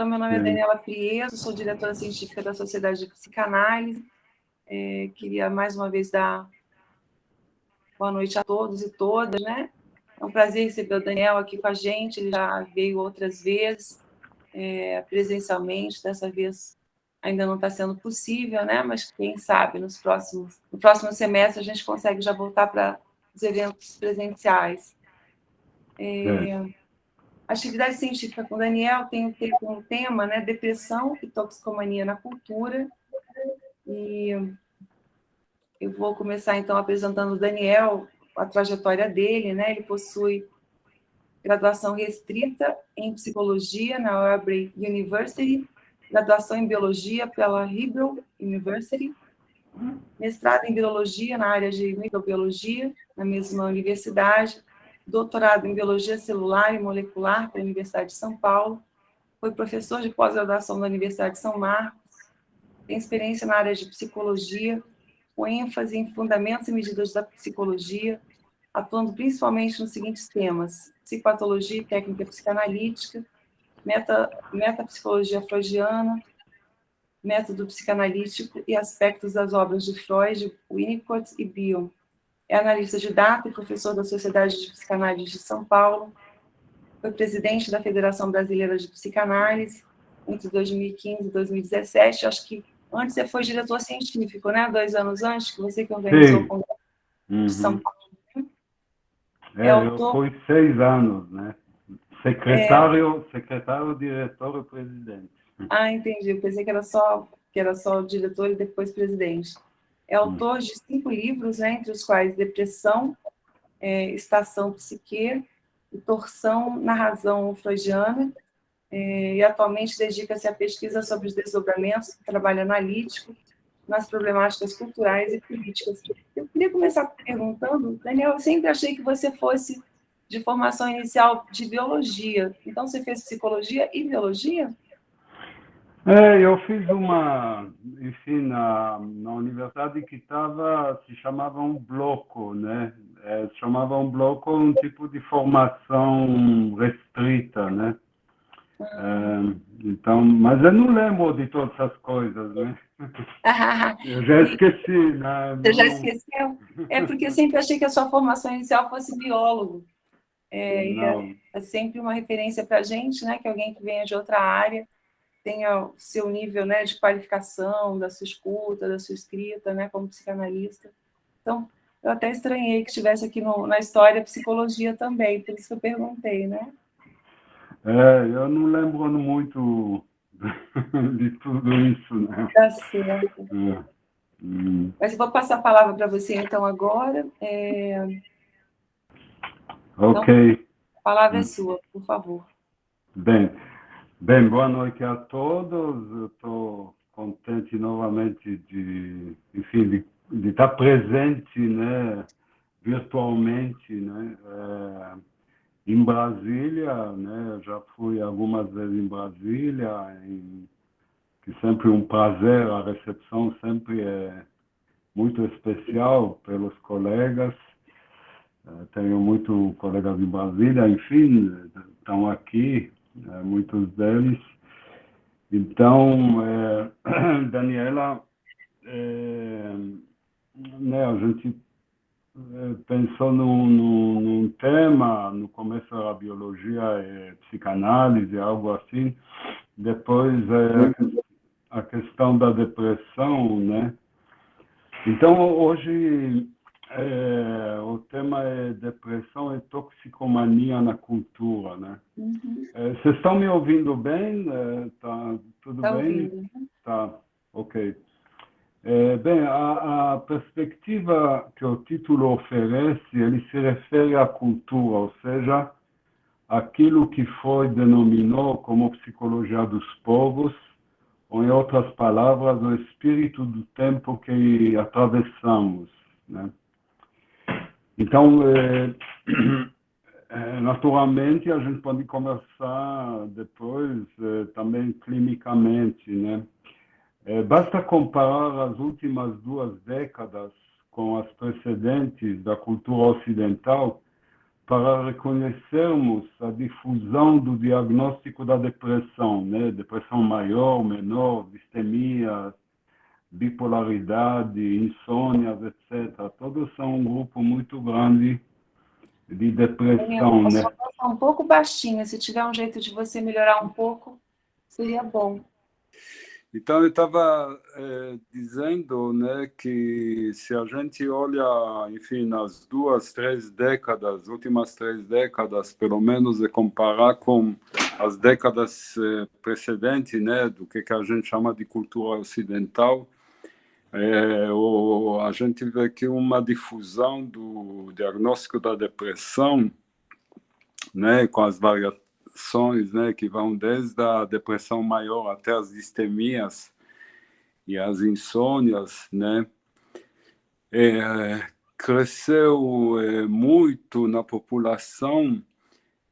Então, meu nome é Daniela Prieto, sou diretora científica da Sociedade de Psicanálise. Queria mais uma vez dar boa noite a todos e todas, né? É um prazer receber o Daniel aqui com a gente, ele já veio outras vezes, presencialmente, dessa vez ainda não está sendo possível, né? Mas quem sabe no próximo semestre a gente consegue já voltar para os eventos presenciais. A atividade científica com o Daniel tem como tema, né, depressão e toxicomania na cultura. E eu vou começar, então, apresentando o Daniel, a trajetória dele, né? Ele possui graduação restrita em psicologia na Aubrey University, graduação em biologia pela Hebrew University, mestrado em biologia na área de microbiologia, na mesma universidade, doutorado em biologia celular e molecular pela Universidade de São Paulo, foi professor de pós-graduação da Universidade de São Marcos, tem experiência na área de psicologia, com ênfase em fundamentos e medidas da psicologia, atuando principalmente nos seguintes temas: psicopatologia e técnica psicanalítica, metapsicologia freudiana, método psicanalítico e aspectos das obras de Freud, Winnicott e Bion. É analista de dados e professor da Sociedade de Psicanálise de São Paulo. Foi presidente da Federação Brasileira de Psicanálise entre 2015 e 2017. Acho que antes você foi diretor científico, né? 2 anos antes, que você que organizou o Congresso de São Paulo. Eu fui 6 anos, né? Secretário, diretor e presidente. Ah, entendi. Eu pensei que era só diretor e depois presidente. É autor de 5 livros, né, entre os quais Depressão, Estação Psique e Torção na Razão Freudiana, e atualmente dedica-se à pesquisa sobre os desdobramentos do trabalho analítico nas problemáticas culturais e políticas. Eu queria começar perguntando, Daniel, eu sempre achei que você fosse de formação inicial de biologia. Então, você fez psicologia e biologia? Eu fiz enfim, na universidade que se chamava um bloco, né? Se chamava um bloco um tipo de formação restrita, né? Então, mas eu não lembro de todas essas coisas, né? Eu já esqueci, né? Você já esqueceu? É porque eu sempre achei que a sua formação inicial fosse biólogo. É sempre uma referência para a gente, né? Que alguém que venha de outra área tenha o seu nível, né, de qualificação, da sua escuta, da sua escrita, né, como psicanalista. Então, eu até estranhei que estivesse aqui na história psicologia também, por isso que eu perguntei, né? Eu não lembro muito de tudo isso, né? Tá certo. Mas eu vou passar a palavra para você, então, agora. Ok. Então, a palavra é sua, por favor. Bem, boa noite a todos. Eu estou contente novamente enfim, de estar presente, né, virtualmente, né, em Brasília, né. Eu já fui algumas vezes em Brasília, que sempre um prazer. A recepção sempre é muito especial pelos colegas. Tenho muitos colegas em Brasília, enfim, estão aqui, muitos deles. Então, Daniela, né, a gente pensou num tema, no começo era biologia e psicanálise, algo assim. Depois, a questão da depressão, né? Então, hoje, o tema é depressão e toxicomania na cultura, né? Vocês estão me ouvindo bem? Tá tudo bem? Ouvindo. Tá, ok. Bem, a perspectiva que o título oferece, ele se refere à cultura, ou seja, aquilo que Freud denominou como psicologia dos povos, ou, em outras palavras, o espírito do tempo que atravessamos, né? Então, naturalmente, a gente pode conversar depois também clinicamente, né? Basta comparar as últimas 2 décadas com as precedentes da cultura ocidental para reconhecermos a difusão do diagnóstico da depressão, né? Depressão maior, menor, distemia, bipolaridade, insônias, etc. Todos são um grupo muito grande de depressão, A né? sua voz está um pouco baixinha, se tiver um jeito de você melhorar um pouco, seria bom. Então, eu estava dizendo, né, que se a gente olha, enfim, nas últimas 3 décadas, pelo menos, e comparar com as décadas precedentes, né, do que a gente chama de cultura ocidental, a gente vê que uma difusão do diagnóstico da depressão, né, com as variações, né, que vão desde a depressão maior até as distemias e as insônias, né, cresceu muito na população,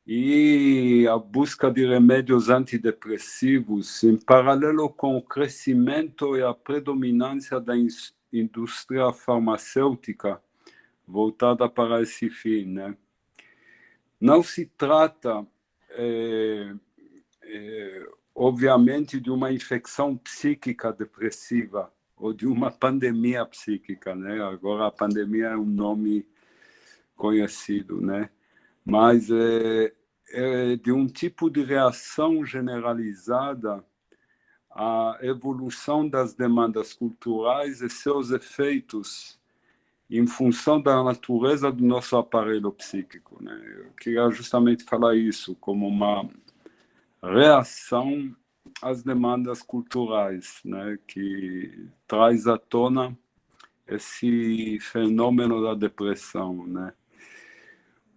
e a busca de remédios antidepressivos, em paralelo com o crescimento e a predominância da indústria farmacêutica voltada para esse fim, né. Não se trata, obviamente, de uma infecção psíquica depressiva ou de uma pandemia psíquica, né? Agora a pandemia é um nome conhecido, né? Mas é de um tipo de reação generalizada à evolução das demandas culturais e seus efeitos em função da natureza do nosso aparelho psíquico, né? Eu queria justamente falar isso como uma reação às demandas culturais, né? Que traz à tona esse fenômeno da depressão, né?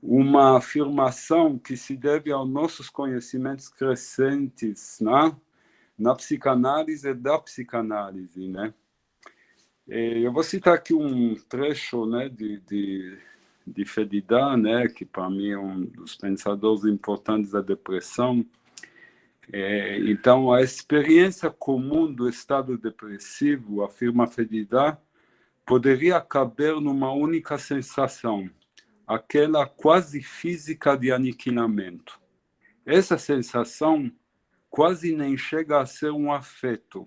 Uma afirmação que se deve aos nossos conhecimentos crescentes, né? Na psicanálise e da psicanálise, né? Eu vou citar aqui um trecho, né, de Derrida, né, que para mim é um dos pensadores importantes da depressão. Então, a experiência comum do estado depressivo, afirma Derrida, poderia caber numa única sensação, aquela quase física de aniquilamento. Essa sensação quase nem chega a ser um afeto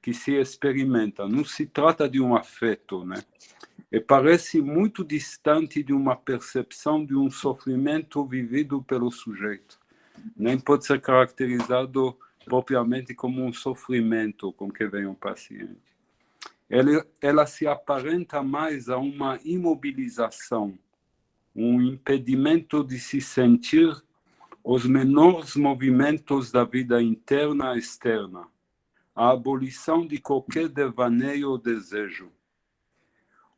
que se experimenta, não se trata de um afeto, né? E parece muito distante de uma percepção de um sofrimento vivido pelo sujeito. Nem pode ser caracterizado propriamente como um sofrimento com que vem um paciente. Ela se aparenta mais a uma imobilização, um impedimento de se sentir os menores movimentos da vida interna e externa, a abolição de qualquer devaneio ou desejo.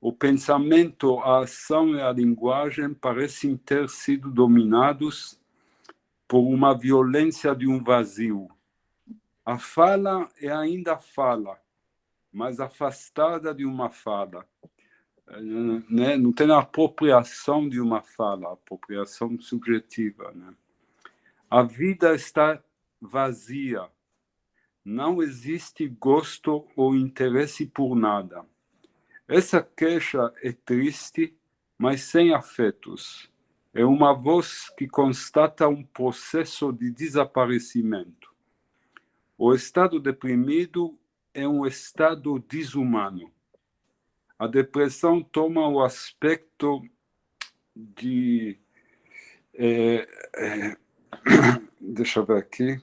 O pensamento, a ação e a linguagem parecem ter sido dominados por uma violência de um vazio. A fala é ainda fala, mas afastada de uma fala. Né? Não tem a apropriação de uma fala, a apropriação subjetiva. Né? A vida está vazia. Não existe gosto ou interesse por nada. Essa queixa é triste, mas sem afetos. É uma voz que constata um processo de desaparecimento. O estado deprimido é um estado desumano. A depressão toma o aspecto de... deixa eu ver aqui.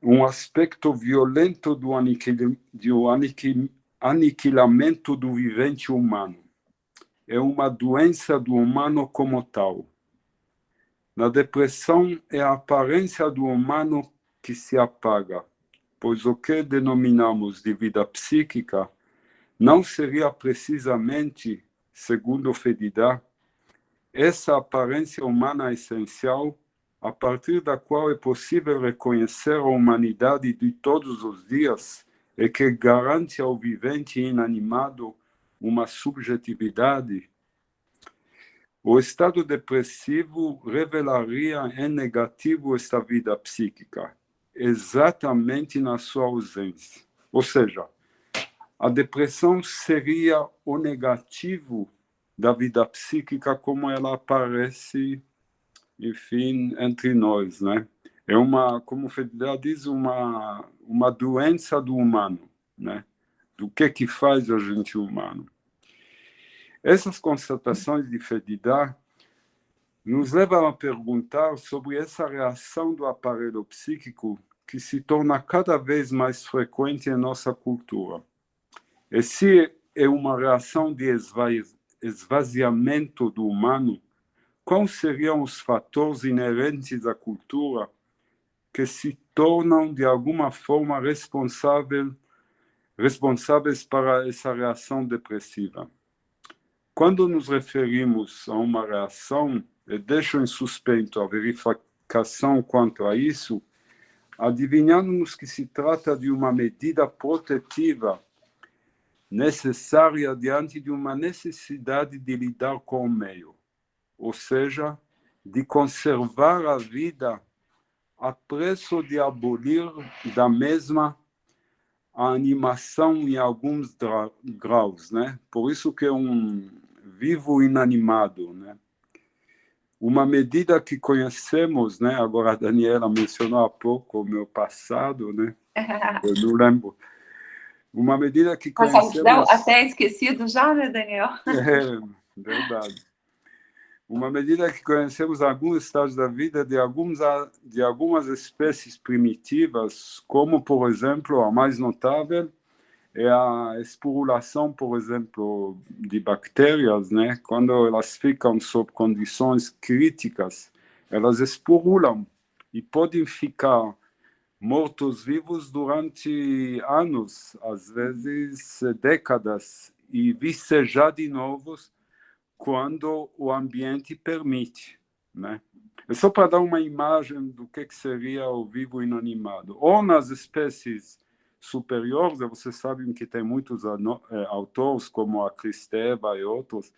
Um aspecto violento do aniquilamento do vivente humano. É uma doença do humano como tal. Na depressão é a aparência do humano que se apaga, pois o que denominamos de vida psíquica não seria precisamente, segundo Derrida, essa aparência humana essencial, a partir da qual é possível reconhecer a humanidade de todos os dias e que garante ao vivente inanimado uma subjetividade. O estado depressivo revelaria em negativo esta vida psíquica, exatamente na sua ausência. Ou seja, a depressão seria o negativo da vida psíquica como ela aparece, enfim, entre nós, né? É uma, como o Federal diz, uma doença do humano, né? Do que faz a gente humano. Essas constatações de Federal nos levam a perguntar sobre essa reação do aparelho psíquico que se torna cada vez mais frequente em nossa cultura. E se é uma reação de esvaziamento do humano, quais seriam os fatores inerentes à cultura que se tornam, de alguma forma, responsáveis para essa reação depressiva? Quando nos referimos a uma reação, e deixo em suspenso a verificação quanto a isso, adivinhando-nos que se trata de uma medida protetiva necessária diante de uma necessidade de lidar com o meio, ou seja, de conservar a vida a preço de abolir da mesma a animação em alguns graus, né? Por isso que é um vivo inanimado, né? Uma medida que conhecemos, né? Agora a Daniela mencionou há pouco o meu passado, né? Eu não lembro. Uma medida que conhecemos... Até esquecido já, né, Daniel? É, verdade. Uma medida que conhecemos alguns estados da vida de algumas espécies primitivas, como, por exemplo, a mais notável é a esporulação, por exemplo, de bactérias, né? Quando elas ficam sob condições críticas, elas esporulam e podem ficar mortos-vivos durante anos, às vezes décadas, e vicejar de novo quando o ambiente permite, né? É só para dar uma imagem do que seria o vivo inanimado. Ou nas espécies superiores, vocês sabem que tem muitos autores, como a Kristeva e outros,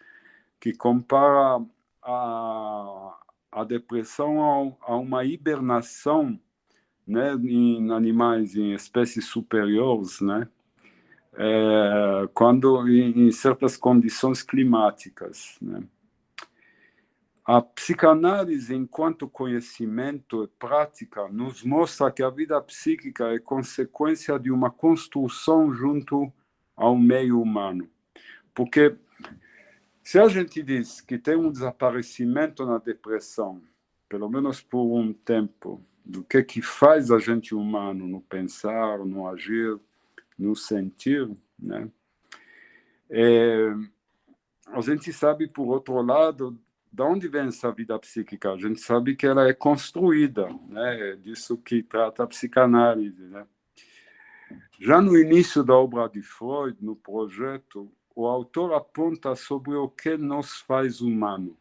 que comparam a depressão a uma hibernação, né, em animais, em espécies superiores, né? Quando em certas condições climáticas, né? A psicanálise, enquanto conhecimento e prática, nos mostra que a vida psíquica é consequência de uma construção junto ao meio humano. Porque se a gente diz que tem um desaparecimento na depressão, pelo menos por um tempo, do que faz a gente humano no pensar, no agir, no sentir, né? A gente sabe, por outro lado, de onde vem essa vida psíquica? A gente sabe que ela é construída, né? É disso que trata a psicanálise, né? Já no início da obra de Freud, no projeto, o autor aponta sobre o que nos faz humano.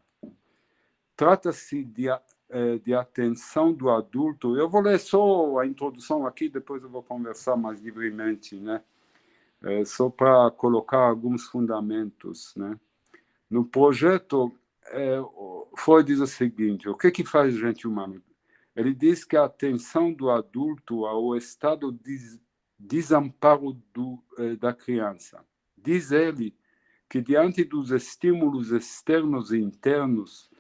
Trata-se de atenção do adulto. Eu vou ler só a introdução aqui, depois eu vou conversar mais livremente, né? Só para colocar alguns fundamentos, né? No projeto, Freud diz o seguinte: o que faz a gente humano? Ele diz que a atenção do adulto ao estado de desamparo da criança. Diz ele que, diante dos estímulos externos e internos,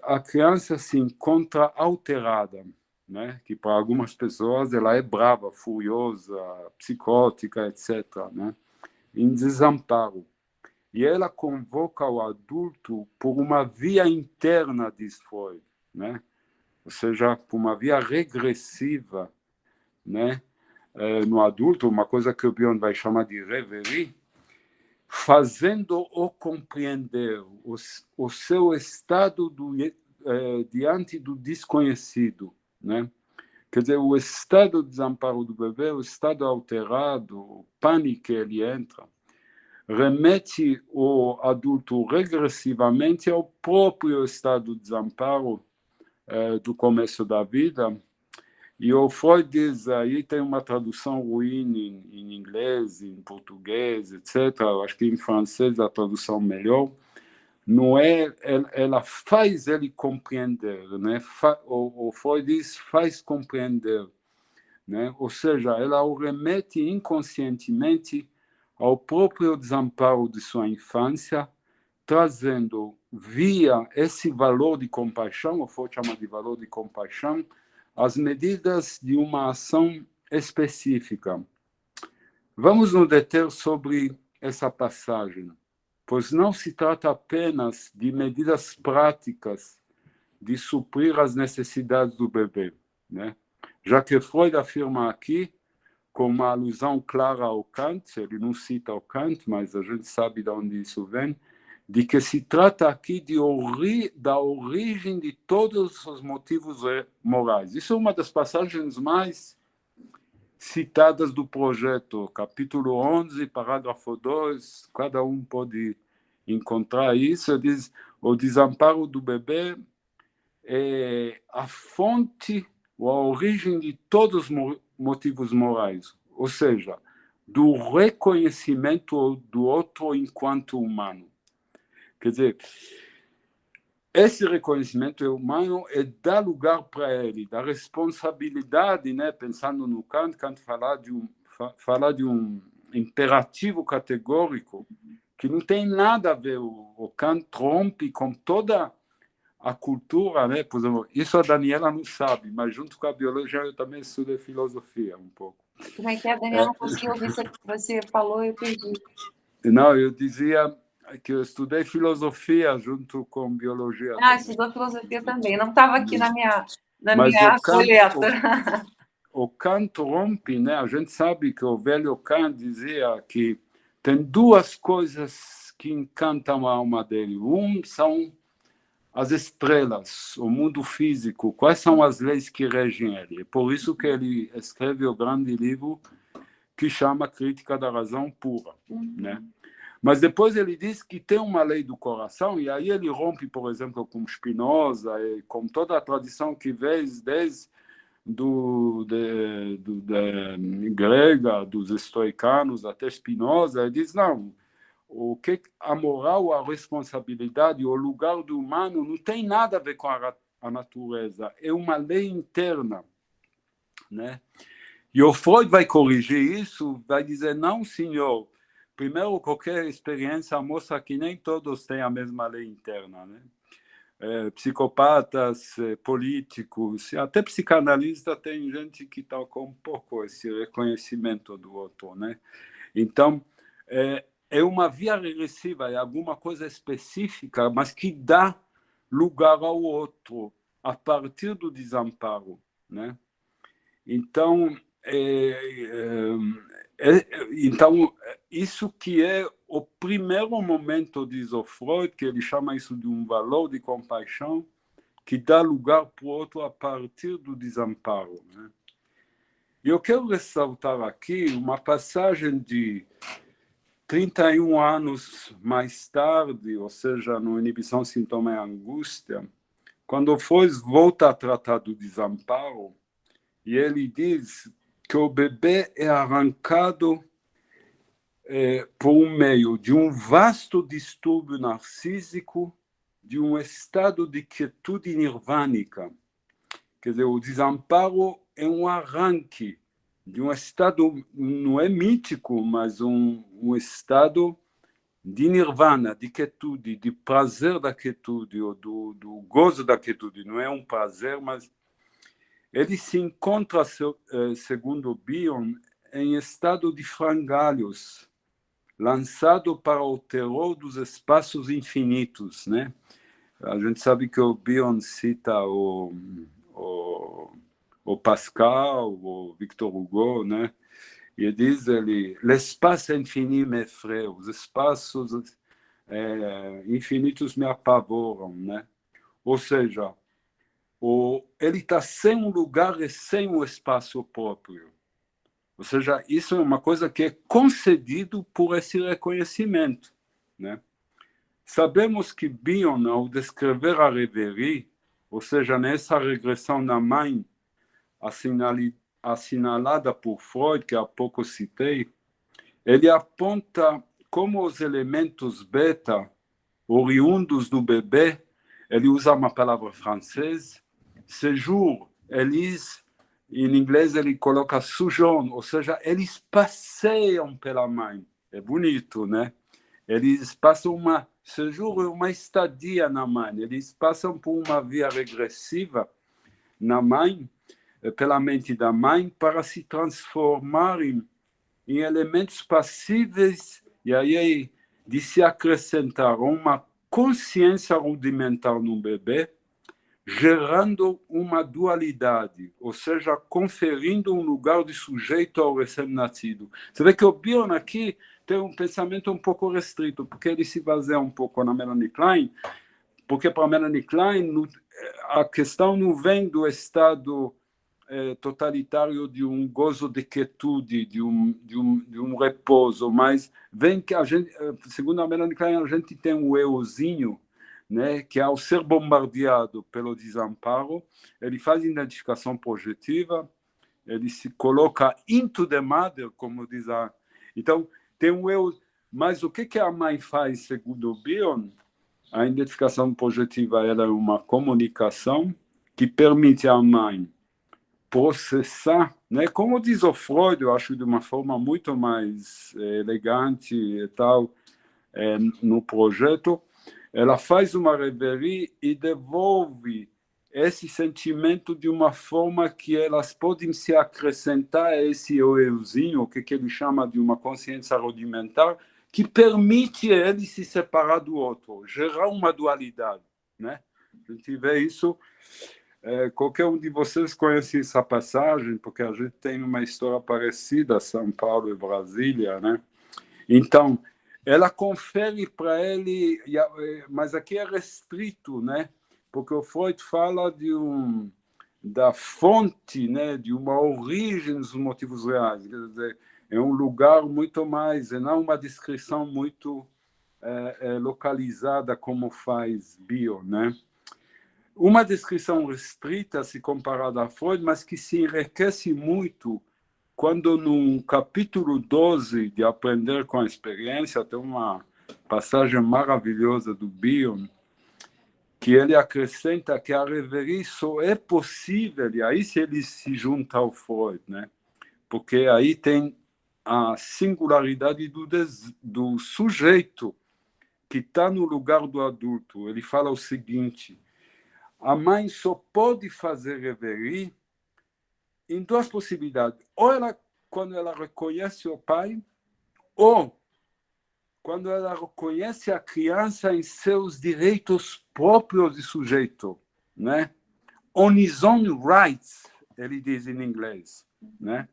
a criança se encontra alterada, né? Que para algumas pessoas ela é brava, furiosa, psicótica, etc., né? Em desamparo. E ela convoca o adulto por uma via interna, diz Freud, né? Ou seja, por uma via regressiva, né? No adulto, uma coisa que o Bion vai chamar de reverie, fazendo-o compreender o seu estado diante do desconhecido, né? Quer dizer, o estado de desamparo do bebê, o estado alterado, o pânico que ele entra, remete o adulto regressivamente ao próprio estado de desamparo do começo da vida. E o Freud diz, aí tem uma tradução ruim em inglês, em português, etc. Eu acho que em francês a tradução melhor. Não é, ela faz ele compreender, né? O Freud diz, faz compreender, né? Ou seja, ela o remete inconscientemente ao próprio desamparo de sua infância, trazendo via esse valor de compaixão, ou Freud chama de valor de compaixão, as medidas de uma ação específica. Vamos nos deter sobre essa passagem, pois não se trata apenas de medidas práticas de suprir as necessidades do bebê, né? Já que Freud afirma aqui, com uma alusão clara ao Kant, ele não cita o Kant, mas a gente sabe de onde isso vem, de que se trata aqui da origem de todos os motivos morais. Isso é uma das passagens mais citadas do projeto, capítulo 11, parágrafo 2, cada um pode encontrar isso, diz, o desamparo do bebê é a fonte ou a origem de todos os motivos morais, ou seja, do reconhecimento do outro enquanto humano. Quer dizer, esse reconhecimento humano é dar lugar para ele, da responsabilidade, né? Pensando no Kant fala de um imperativo categórico que não tem nada a ver, o Kant rompe com toda a cultura, né? Por exemplo, isso a Daniela não sabe, mas junto com a biologia eu também estudei filosofia um pouco. Como é que é, Daniela? Não consegui ouvir o que você falou, eu perdi. Não, eu dizia que eu estudei filosofia junto com biologia. Estudou filosofia também. Não estava aqui na minha coleta. coleta. O Kant rompe, né? A gente sabe que o velho Kant dizia que tem duas coisas que encantam a alma dele. São as estrelas, o mundo físico, quais são as leis que regem ele. É por isso que ele escreve o grande livro que chama Crítica da Razão Pura, né? Mas depois ele diz que tem uma lei do coração, e aí ele rompe, por exemplo, com Spinoza, e com toda a tradição que vem desde grega, dos estoicanos até Spinoza, ele diz, não, o que a moral, a responsabilidade, o lugar do humano não tem nada a ver com a natureza, é uma lei interna, né? E o Freud vai corrigir isso, vai dizer, não, senhor, primeiro, qualquer experiência mostra que nem todos têm a mesma lei interna, né? Psicopatas, políticos, até psicanalista, tem gente que está com um pouco esse reconhecimento do outro, né? Então, é uma via regressiva, é alguma coisa específica, mas que dá lugar ao outro a partir do desamparo, né? Então, então, isso que é o primeiro momento, diz o Freud, que ele chama isso de um valor de compaixão, que dá lugar para o outro a partir do desamparo, né? E eu quero ressaltar aqui uma passagem de 31 anos mais tarde, ou seja, no Inibição, Sintoma e Angústia, quando Freud volta a tratar do desamparo, e ele diz que o bebê é arrancado por meio de um vasto distúrbio narcísico, de um estado de quietude nirvânica. Quer dizer, o desamparo é um arranque de um estado, não é mítico, mas um estado de nirvana, de quietude, de prazer da quietude, ou do gozo da quietude. Não é um prazer, mas ele se encontra, segundo Bion, em estado de frangalhos, lançado para o terror dos espaços infinitos, né? A gente sabe que o Bion cita o Pascal, o Victor Hugo, né? E diz ele, l'espace infini m'effraie, os espaços infinitos me apavoram, né? Ou seja, ele está sem um lugar e sem um espaço próprio. Ou seja, isso é uma coisa que é concedido por esse reconhecimento, né? Sabemos que Bion, ao descrever a rêverie, ou seja, nessa regressão na mãe assinalada por Freud, que há pouco citei, ele aponta como os elementos beta, oriundos do bebê, ele usa uma palavra francesa, séjour, eles, em inglês ele coloca sojourn, ou seja, eles passeiam pela mãe. É bonito, né? eles passam uma estadia na mãe, eles passam por uma via regressiva na mãe, pela mente da mãe, para se transformarem em elementos passíveis, e aí de se acrescentar uma consciência rudimentar no bebê, gerando uma dualidade, ou seja, conferindo um lugar de sujeito ao recém-nascido. Você vê que o Bion aqui tem um pensamento um pouco restrito, porque ele se baseia um pouco na Melanie Klein, porque para Melanie Klein a questão não vem do estado totalitário de um gozo de quietude, de um repouso, mas vem que a gente, segundo a Melanie Klein, a gente tem um euzinho, né, que ao ser bombardeado pelo desamparo, ele faz identificação projetiva, ele se coloca into the mother, como diz a... Então, tem um eu... Mas o que a mãe faz, segundo o Bion? A identificação projetiva ela é uma comunicação que permite à mãe processar, né? Como diz o Freud, eu acho de uma forma muito mais elegante e tal, no projeto, ela faz uma reverie e devolve esse sentimento de uma forma que elas podem se acrescentar a esse euzinho, que ele chama de uma consciência rudimentar, que permite ele se separar do outro, gerar uma dualidade, né? A gente vê isso, qualquer um de vocês conhece essa passagem, porque a gente tem uma história parecida, São Paulo e Brasília, né? Então, ela confere para ele, mas aqui é restrito, né? Porque o Freud fala da fonte, né? De uma origem dos motivos reais. Quer dizer, é um lugar muito mais, e não uma descrição muito localizada como faz Bion, né? Uma descrição restrita se comparada a Freud, mas que se enriquece muito quando no capítulo 12 de Aprender com a Experiência tem uma passagem maravilhosa do Bion, que ele acrescenta que a reverie só é possível, e aí se ele se junta ao Freud, né? Porque aí tem a singularidade do sujeito que está no lugar do adulto. Ele fala o seguinte: a mãe só pode fazer reverie em duas possibilidades. Ou ela, quando ela reconhece o pai, ou quando ela reconhece a criança em seus direitos próprios de sujeito, né? On his own rights, ele diz em inglês, né?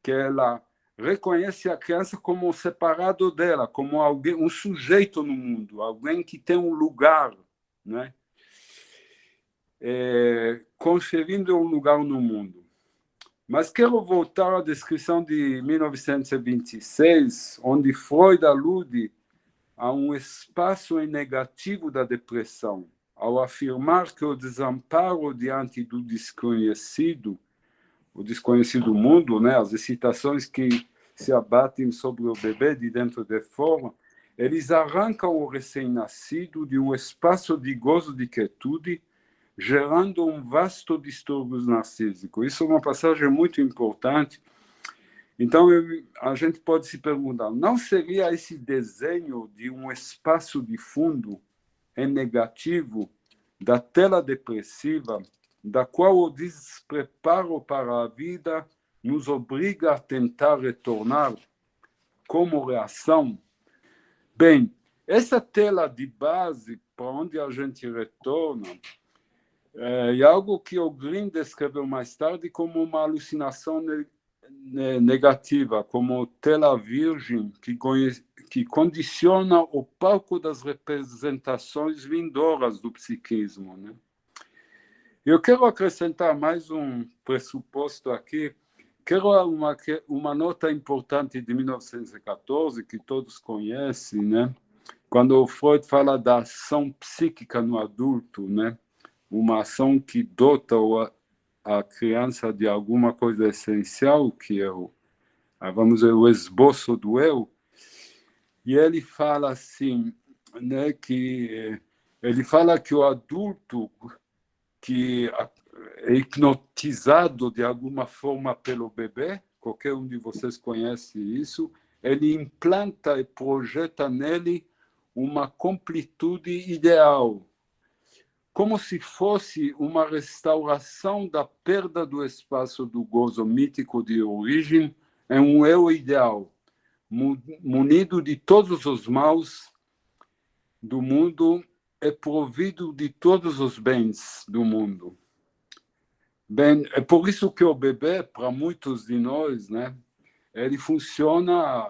Que ela reconhece a criança como separado dela, como alguém, um sujeito no mundo, alguém que tem um lugar, né? Conferindo um lugar no mundo. Mas quero voltar à descrição de 1926, onde Freud alude a um espaço negativo da depressão, ao afirmar que o desamparo diante do desconhecido, o desconhecido mundo, né, as excitações que se abatem sobre o bebê de dentro de fora, eles arrancam o recém-nascido de um espaço de gozo de quietude, gerando um vasto distúrbio narcísico. Isso é uma passagem muito importante. Então, a gente pode se perguntar, não seria esse desenho de um espaço de fundo negativo da tela depressiva, da qual o despreparo para a vida nos obriga a tentar retornar como reação? Bem, essa tela de base para onde a gente retorna é algo que o Green descreveu mais tarde como uma alucinação negativa, como tela virgem que condiciona o palco das representações vindouras do psiquismo, né? Eu quero acrescentar mais um pressuposto aqui. Quero uma nota importante de 1914, que todos conhecem, né? Quando o Freud fala da ação psíquica no adulto, né? Uma ação que dota a criança de alguma coisa essencial, que é vamos dizer, o esboço do eu. E ele fala assim, né, que ele fala que o adulto que é hipnotizado de alguma forma pelo bebê, qualquer um de vocês conhece isso, ele implanta e projeta nele uma completude ideal, como se fosse uma restauração da perda do espaço do gozo mítico de origem em um eu ideal, munido de todos os maus do mundo e provido de todos os bens do mundo. Bem, é por isso que o bebê, para muitos de nós, né, ele funciona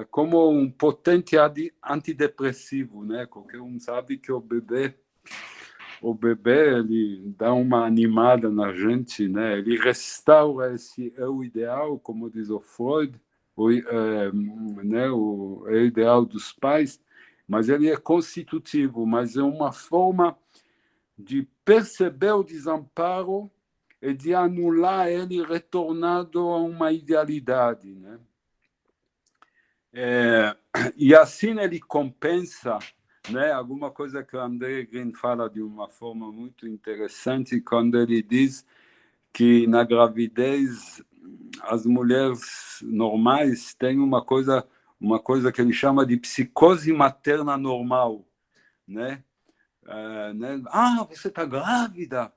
como um potente antidepressivo, né? Qualquer um sabe que o bebê ele dá uma animada na gente, né? Ele restaura esse eu ideal, como diz o Freud, né? O eu ideal dos pais, mas ele é constitutivo, mas é uma forma de perceber o desamparo e de anular ele retornado a uma idealidade, né? E assim ele compensa, né? Alguma coisa que o André Green fala de uma forma muito interessante, quando ele diz que na gravidez as mulheres normais têm uma coisa que ele chama de psicose materna normal, né? Você está grávida?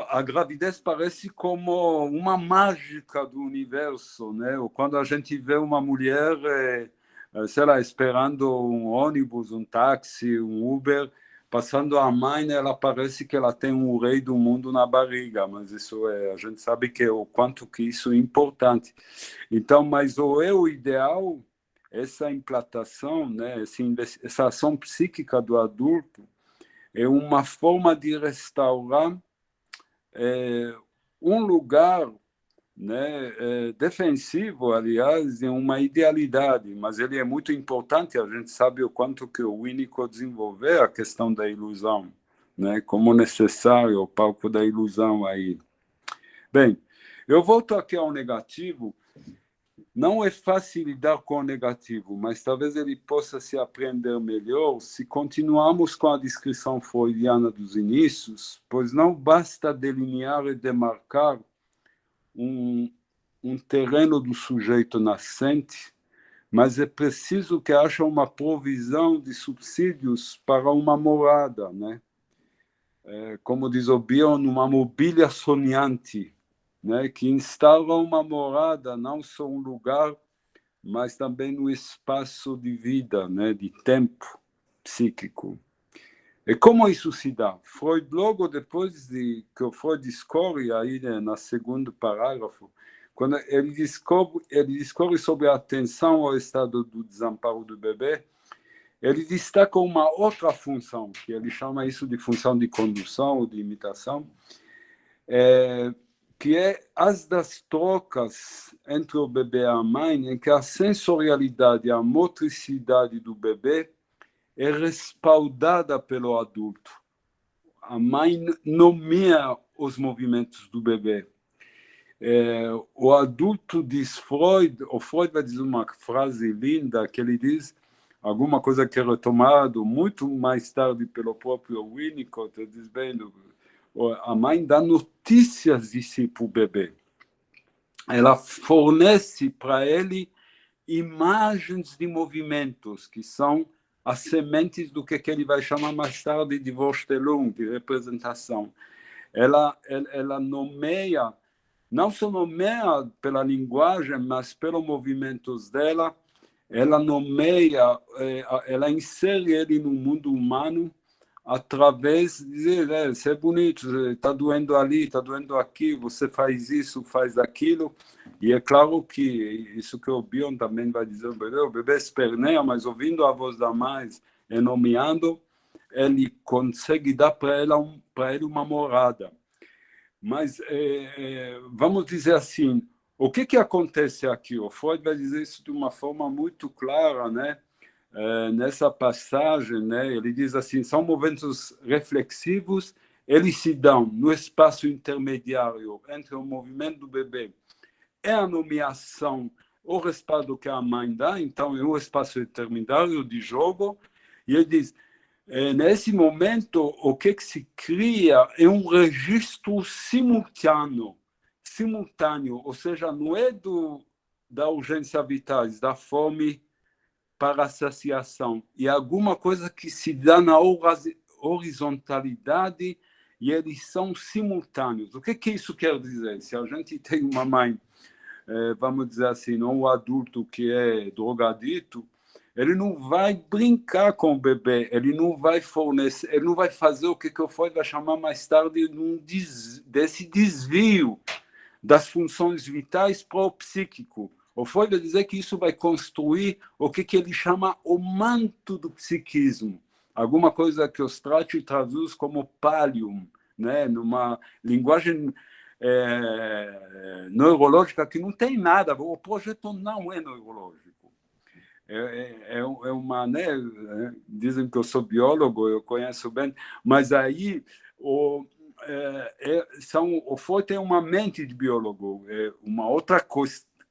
A gravidez parece como uma mágica do universo, né? Ou quando a gente vê uma mulher, sei lá, esperando um ônibus, um táxi, um Uber, passando a mãe, ela parece que ela tem um rei do mundo na barriga, mas isso a gente sabe que o quanto que isso é importante. Então, mas o eu ideal, essa implantação, né? Essa ação psíquica do adulto é uma forma de restaurar um lugar, né, defensivo, aliás, em uma idealidade, mas ele é muito importante. A gente sabe o quanto que o Winnicott desenvolveu a questão da ilusão, né, como necessário o palco da ilusão aí. Bem, eu volto aqui ao negativo. Não é fácil lidar com o negativo, mas talvez ele possa se aprender melhor se continuarmos com a descrição freudiana dos inícios, pois não basta delinear e demarcar um terreno do sujeito nascente, mas é preciso que haja uma provisão de subsídios para uma morada, né? Como diz o Bion, uma mobília sonhante, né, que instala uma morada, não só um lugar, mas também no espaço de vida, né, de tempo psíquico. E como isso se dá? Freud, logo depois que o Freud discorre, aí, né, no segundo parágrafo, quando ele discorre sobre a atenção ao estado do desamparo do bebê, ele destaca uma outra função, que ele chama isso de função de condução ou de imitação, que é as das trocas entre o bebê e a mãe, em que a sensorialidade e a motricidade do bebê é respaldada pelo adulto. A mãe nomeia os movimentos do bebê. O adulto diz o Freud vai dizer uma frase linda, que ele diz, alguma coisa que é retomado muito mais tarde pelo próprio Winnicott, ele diz, bem, a mãe dá notícias de si para o bebê. Ela fornece para ele imagens de movimentos, que são as sementes do que ele vai chamar mais tarde de Vorstellung, de representação. Ela nomeia, não só nomeia pela linguagem, mas pelos movimentos dela, ela nomeia, ela insere ele no mundo humano através de dizer, você é bonito, está doendo ali, está doendo aqui, você faz isso, faz aquilo. E é claro que isso que o Bion também vai dizer, o bebê esperneia, mas ouvindo a voz da mãe e nomeando, ele consegue dar para ele uma morada. Mas vamos dizer assim, o que acontece aqui? O Freud vai dizer isso de uma forma muito clara, né? Nessa passagem, né, ele diz assim, são movimentos reflexivos, eles se dão no espaço intermediário entre o movimento do bebê e a nomeação, o respaldo que a mãe dá, então é um espaço intermediário de jogo, e ele diz, nesse momento, o que se cria é um registro simultâneo, ou seja, não é do da urgência vitais, da fome para a saciação, e alguma coisa que se dá na horizontalidade e eles são simultâneos. O que isso quer dizer? Se a gente tem uma mãe, vamos dizer assim, um adulto que é drogadito, ele não vai brincar com o bebê, ele não vai fornecer, ele não vai fazer o que o Freud vai chamar mais tarde desse desvio das funções vitais para o psíquico. O Freud vai dizer que isso vai construir o que ele chama o manto do psiquismo, alguma coisa que o Strachey traduz como pallium, né? Numa linguagem neurológica que não tem nada, o projeto não é neurológico. É uma, né? Dizem que eu sou biólogo, eu conheço bem, mas aí o Freud tem uma mente de biólogo, uma outra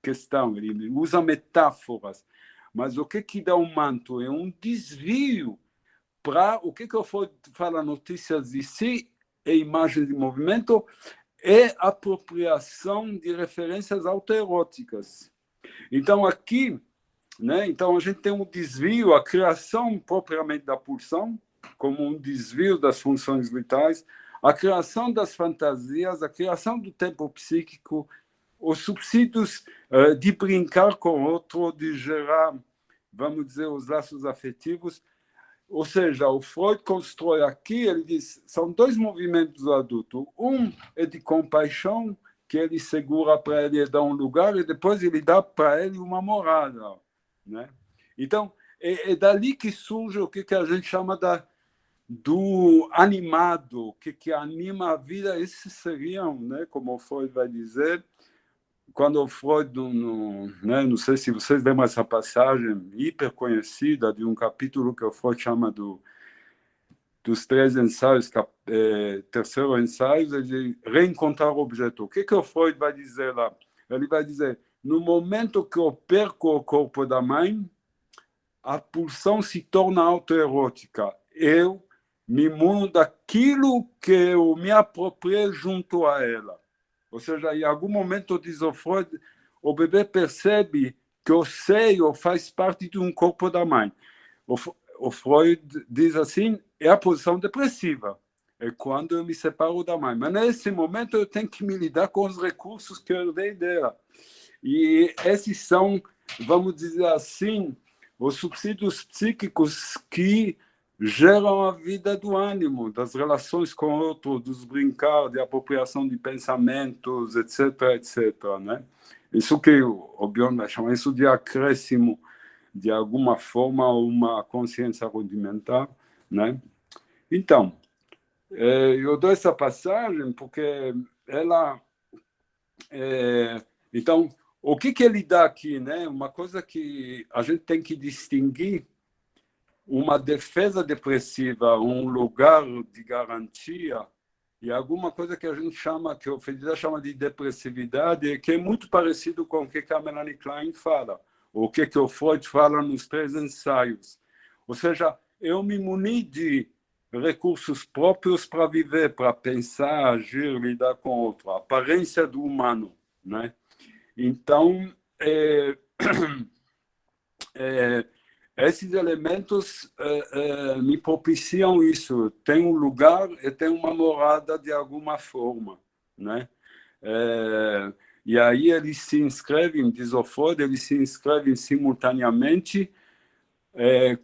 questão, ele usa metáforas, mas o que dá um manto? É um desvio para o que o Freud fala, notícias de si e imagens de movimento, e apropriação de referências autoeróticas. Então, aqui, né, então a gente tem um desvio, a criação propriamente da pulsão, como um desvio das funções vitais, a criação das fantasias, a criação do tempo psíquico, os subsídios de brincar com o outro, de gerar, vamos dizer, os laços afetivos. Ou seja, o Freud constrói aqui, ele diz, são dois movimentos do adulto. Um é de compaixão, que ele segura para ele e dá um lugar, e depois ele dá para ele uma morada, né? Então, é dali que surge o que a gente chama do animado, o que anima a vida. Esses seriam, né, como o Freud vai dizer, quando o Freud, né, não sei se vocês lembram essa passagem hiper conhecida de um capítulo que o Freud chama dos 3 ensaios, terceiro ensaio, é de reencontrar o objeto. O que o Freud vai dizer lá? Ele vai dizer, no momento que eu perco o corpo da mãe, a pulsão se torna autoerótica. Eu me imuno daquilo que eu me apropriei junto a ela. Ou seja, em algum momento, diz o Freud, o bebê percebe que o seio faz parte de um corpo da mãe. O Freud diz assim, é a posição depressiva. É quando eu me separo da mãe. Mas nesse momento eu tenho que me lidar com os recursos que eu dei dela. E esses são, vamos dizer assim, os subsídios psíquicos que geram a vida do ânimo, das relações com o outro, dos brincar, de apropriação de pensamentos, etc., etc., né? Isso que o Bjorn vai chamar isso de acréscimo, de alguma forma, uma consciência rudimentar, né? Então, eu dou essa passagem porque ela... então, o que ele dá aqui, né? Uma coisa que a gente tem que distinguir, uma defesa depressiva, um lugar de garantia, e alguma coisa que a gente chama, que o Fedida chama de depressividade, que é muito parecido com o que a Melanie Klein fala, ou o que o Freud fala nos 3 ensaios. Ou seja, eu me muni de recursos próprios para viver, para pensar, agir, lidar com o outro, a aparência do humano, né? Então, esses elementos me propiciam isso. Tem um lugar e tem uma morada de alguma forma, né? E aí eles se inscrevem, diz o Freud, eles se inscrevem simultaneamente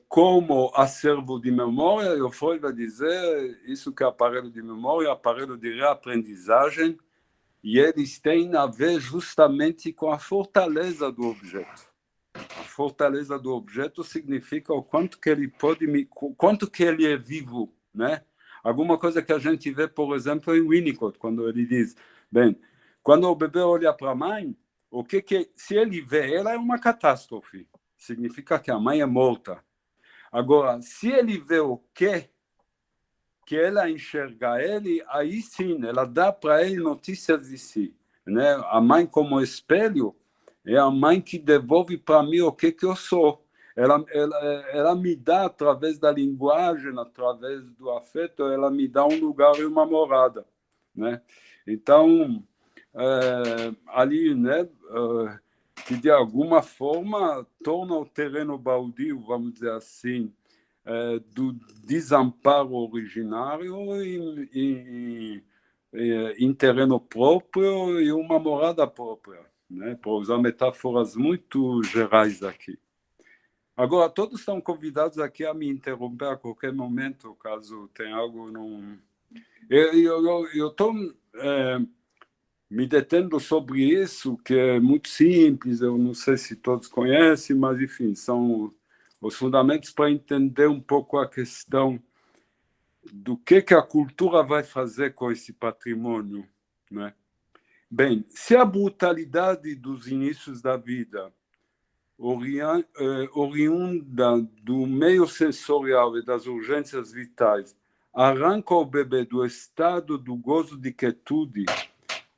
como acervo de memória. E o Freud vai dizer isso que é aparelho de memória, aparelho de reaprendizagem, e eles têm a ver justamente com a fortaleza do objeto. A fortaleza do objeto significa o quanto que ele quanto que ele é vivo, né? Alguma coisa que a gente vê, por exemplo, em Winnicott, quando ele diz, bem, quando o bebê olha para a mãe, se ele vê ela, é uma catástrofe. Significa que a mãe é morta. Agora, se ele vê o que ela enxerga ele, aí sim, ela dá para ele notícias de si, né? A mãe como espelho é a mãe que devolve para mim o que eu sou. Ela me dá, através da linguagem, através do afeto, ela me dá um lugar e uma morada, né? Então, ali, né, que de alguma forma torna o terreno baldio, vamos dizer assim, do desamparo originário em terreno próprio e uma morada própria, né? Para usar metáforas muito gerais aqui. Agora, todos estão convidados aqui a me interromper a qualquer momento, caso tenha algo não... Eu estou me detendo sobre isso, que é muito simples, eu não sei se todos conhecem, mas, enfim, são os fundamentos para entender um pouco a questão do que a cultura vai fazer com esse patrimônio, né? Bem, se a brutalidade dos inícios da vida, oriunda do meio sensorial e das urgências vitais, arranca o bebê do estado do gozo de quietude,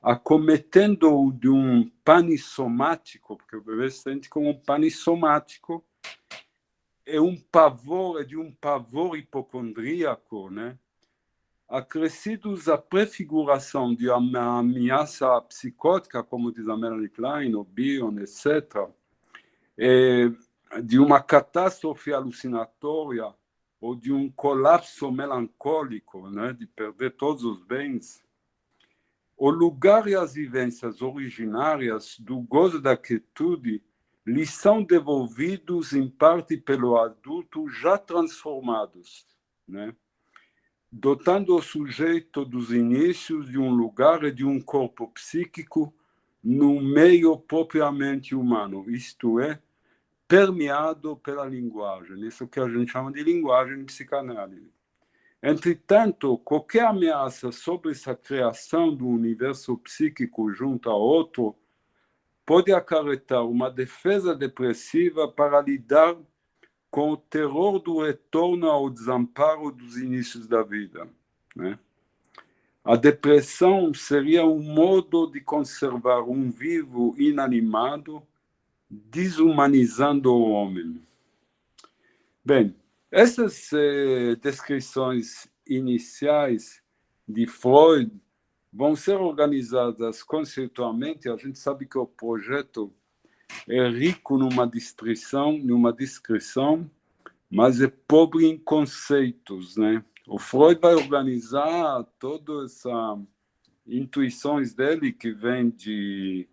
acometendo-o de um panissomático, porque o bebê se sente como um panissomático, é de um pavor hipocondríaco, né? Acrescidos à prefiguração de uma ameaça psicótica, como diz a Melanie Klein, o Bion, etc., de uma catástrofe alucinatória ou de um colapso melancólico, né, de perder todos os bens, o lugar e as vivências originárias do gozo da quietude lhe são devolvidos em parte pelo adulto já transformados, né, dotando o sujeito dos inícios de um lugar e de um corpo psíquico no meio propriamente humano, isto é, permeado pela linguagem, isso que a gente chama de linguagem psicanálise. Entretanto, qualquer ameaça sobre essa criação do universo psíquico junto a outro pode acarretar uma defesa depressiva para lidar com o terror do retorno ao desamparo dos inícios da vida, né? A depressão seria um modo de conservar um vivo inanimado, desumanizando o homem. Bem, essas descrições iniciais de Freud vão ser organizadas conceitualmente. A gente sabe que o projeto é rico numa descrição, mas é pobre em conceitos, né? O Freud vai organizar todas essas intuições dele que vêm de,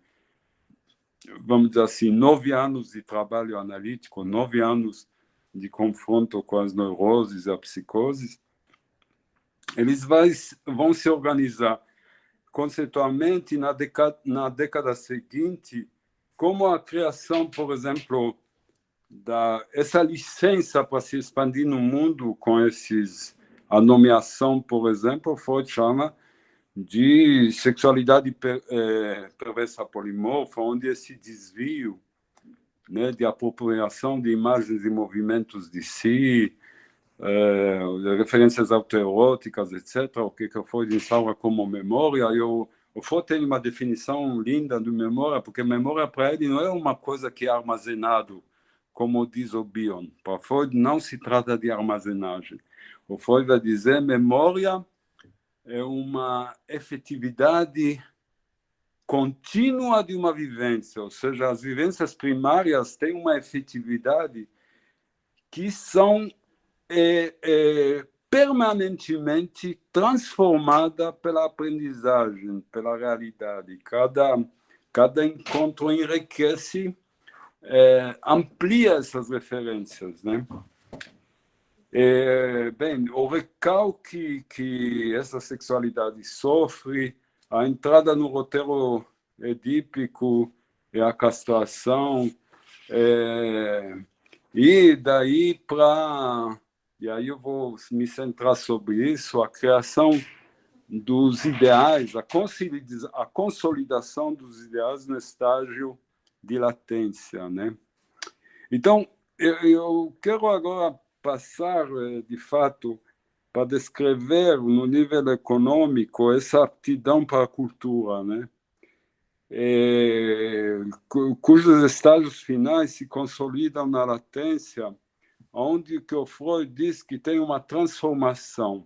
vamos dizer assim, 9 anos de trabalho analítico, 9 anos de confronto com as neuroses e a psicose. Eles vão se organizar conceitualmente na década seguinte, como a criação, por exemplo, essa licença para se expandir no mundo com a nomeação, por exemplo, Freud chama de sexualidade perversa polimorfa, onde esse desvio, né, de apropriação de imagens e movimentos de si, referências autoeróticas, etc., o que Freud instaura como memória. O Freud tem uma definição linda de memória, porque memória para ele não é uma coisa que é armazenado, como diz o Bion. Para Freud não se trata de armazenagem. O Freud vai dizer memória é uma efetividade contínua de uma vivência, ou seja, as vivências primárias têm uma efetividade que são permanentemente transformada pela aprendizagem, pela realidade. Cada encontro enriquece, amplia essas referências, né? Bem, o recalque que essa sexualidade sofre, a entrada no roteiro edípico e a castração, e daí para... E aí eu vou me centrar sobre isso, a criação dos ideais, a consolidação dos ideais no estágio de latência, né? Então, eu quero agora passar, de fato, para descrever no nível econômico essa aptidão para a cultura, né? Cujos estágios finais se consolidam na latência, onde que o Freud diz que tem uma transformação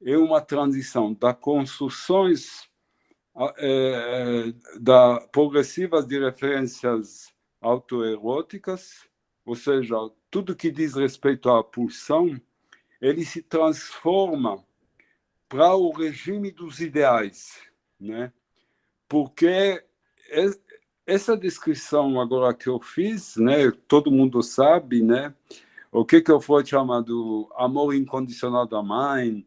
e uma transição das construções progressivas de referências autoeróticas, ou seja, tudo que diz respeito à pulsão, ele se transforma para o regime dos ideais, né? Porque essa descrição agora que eu fiz, né, todo mundo sabe, né, o que eu Freud chama do amor incondicional da mãe,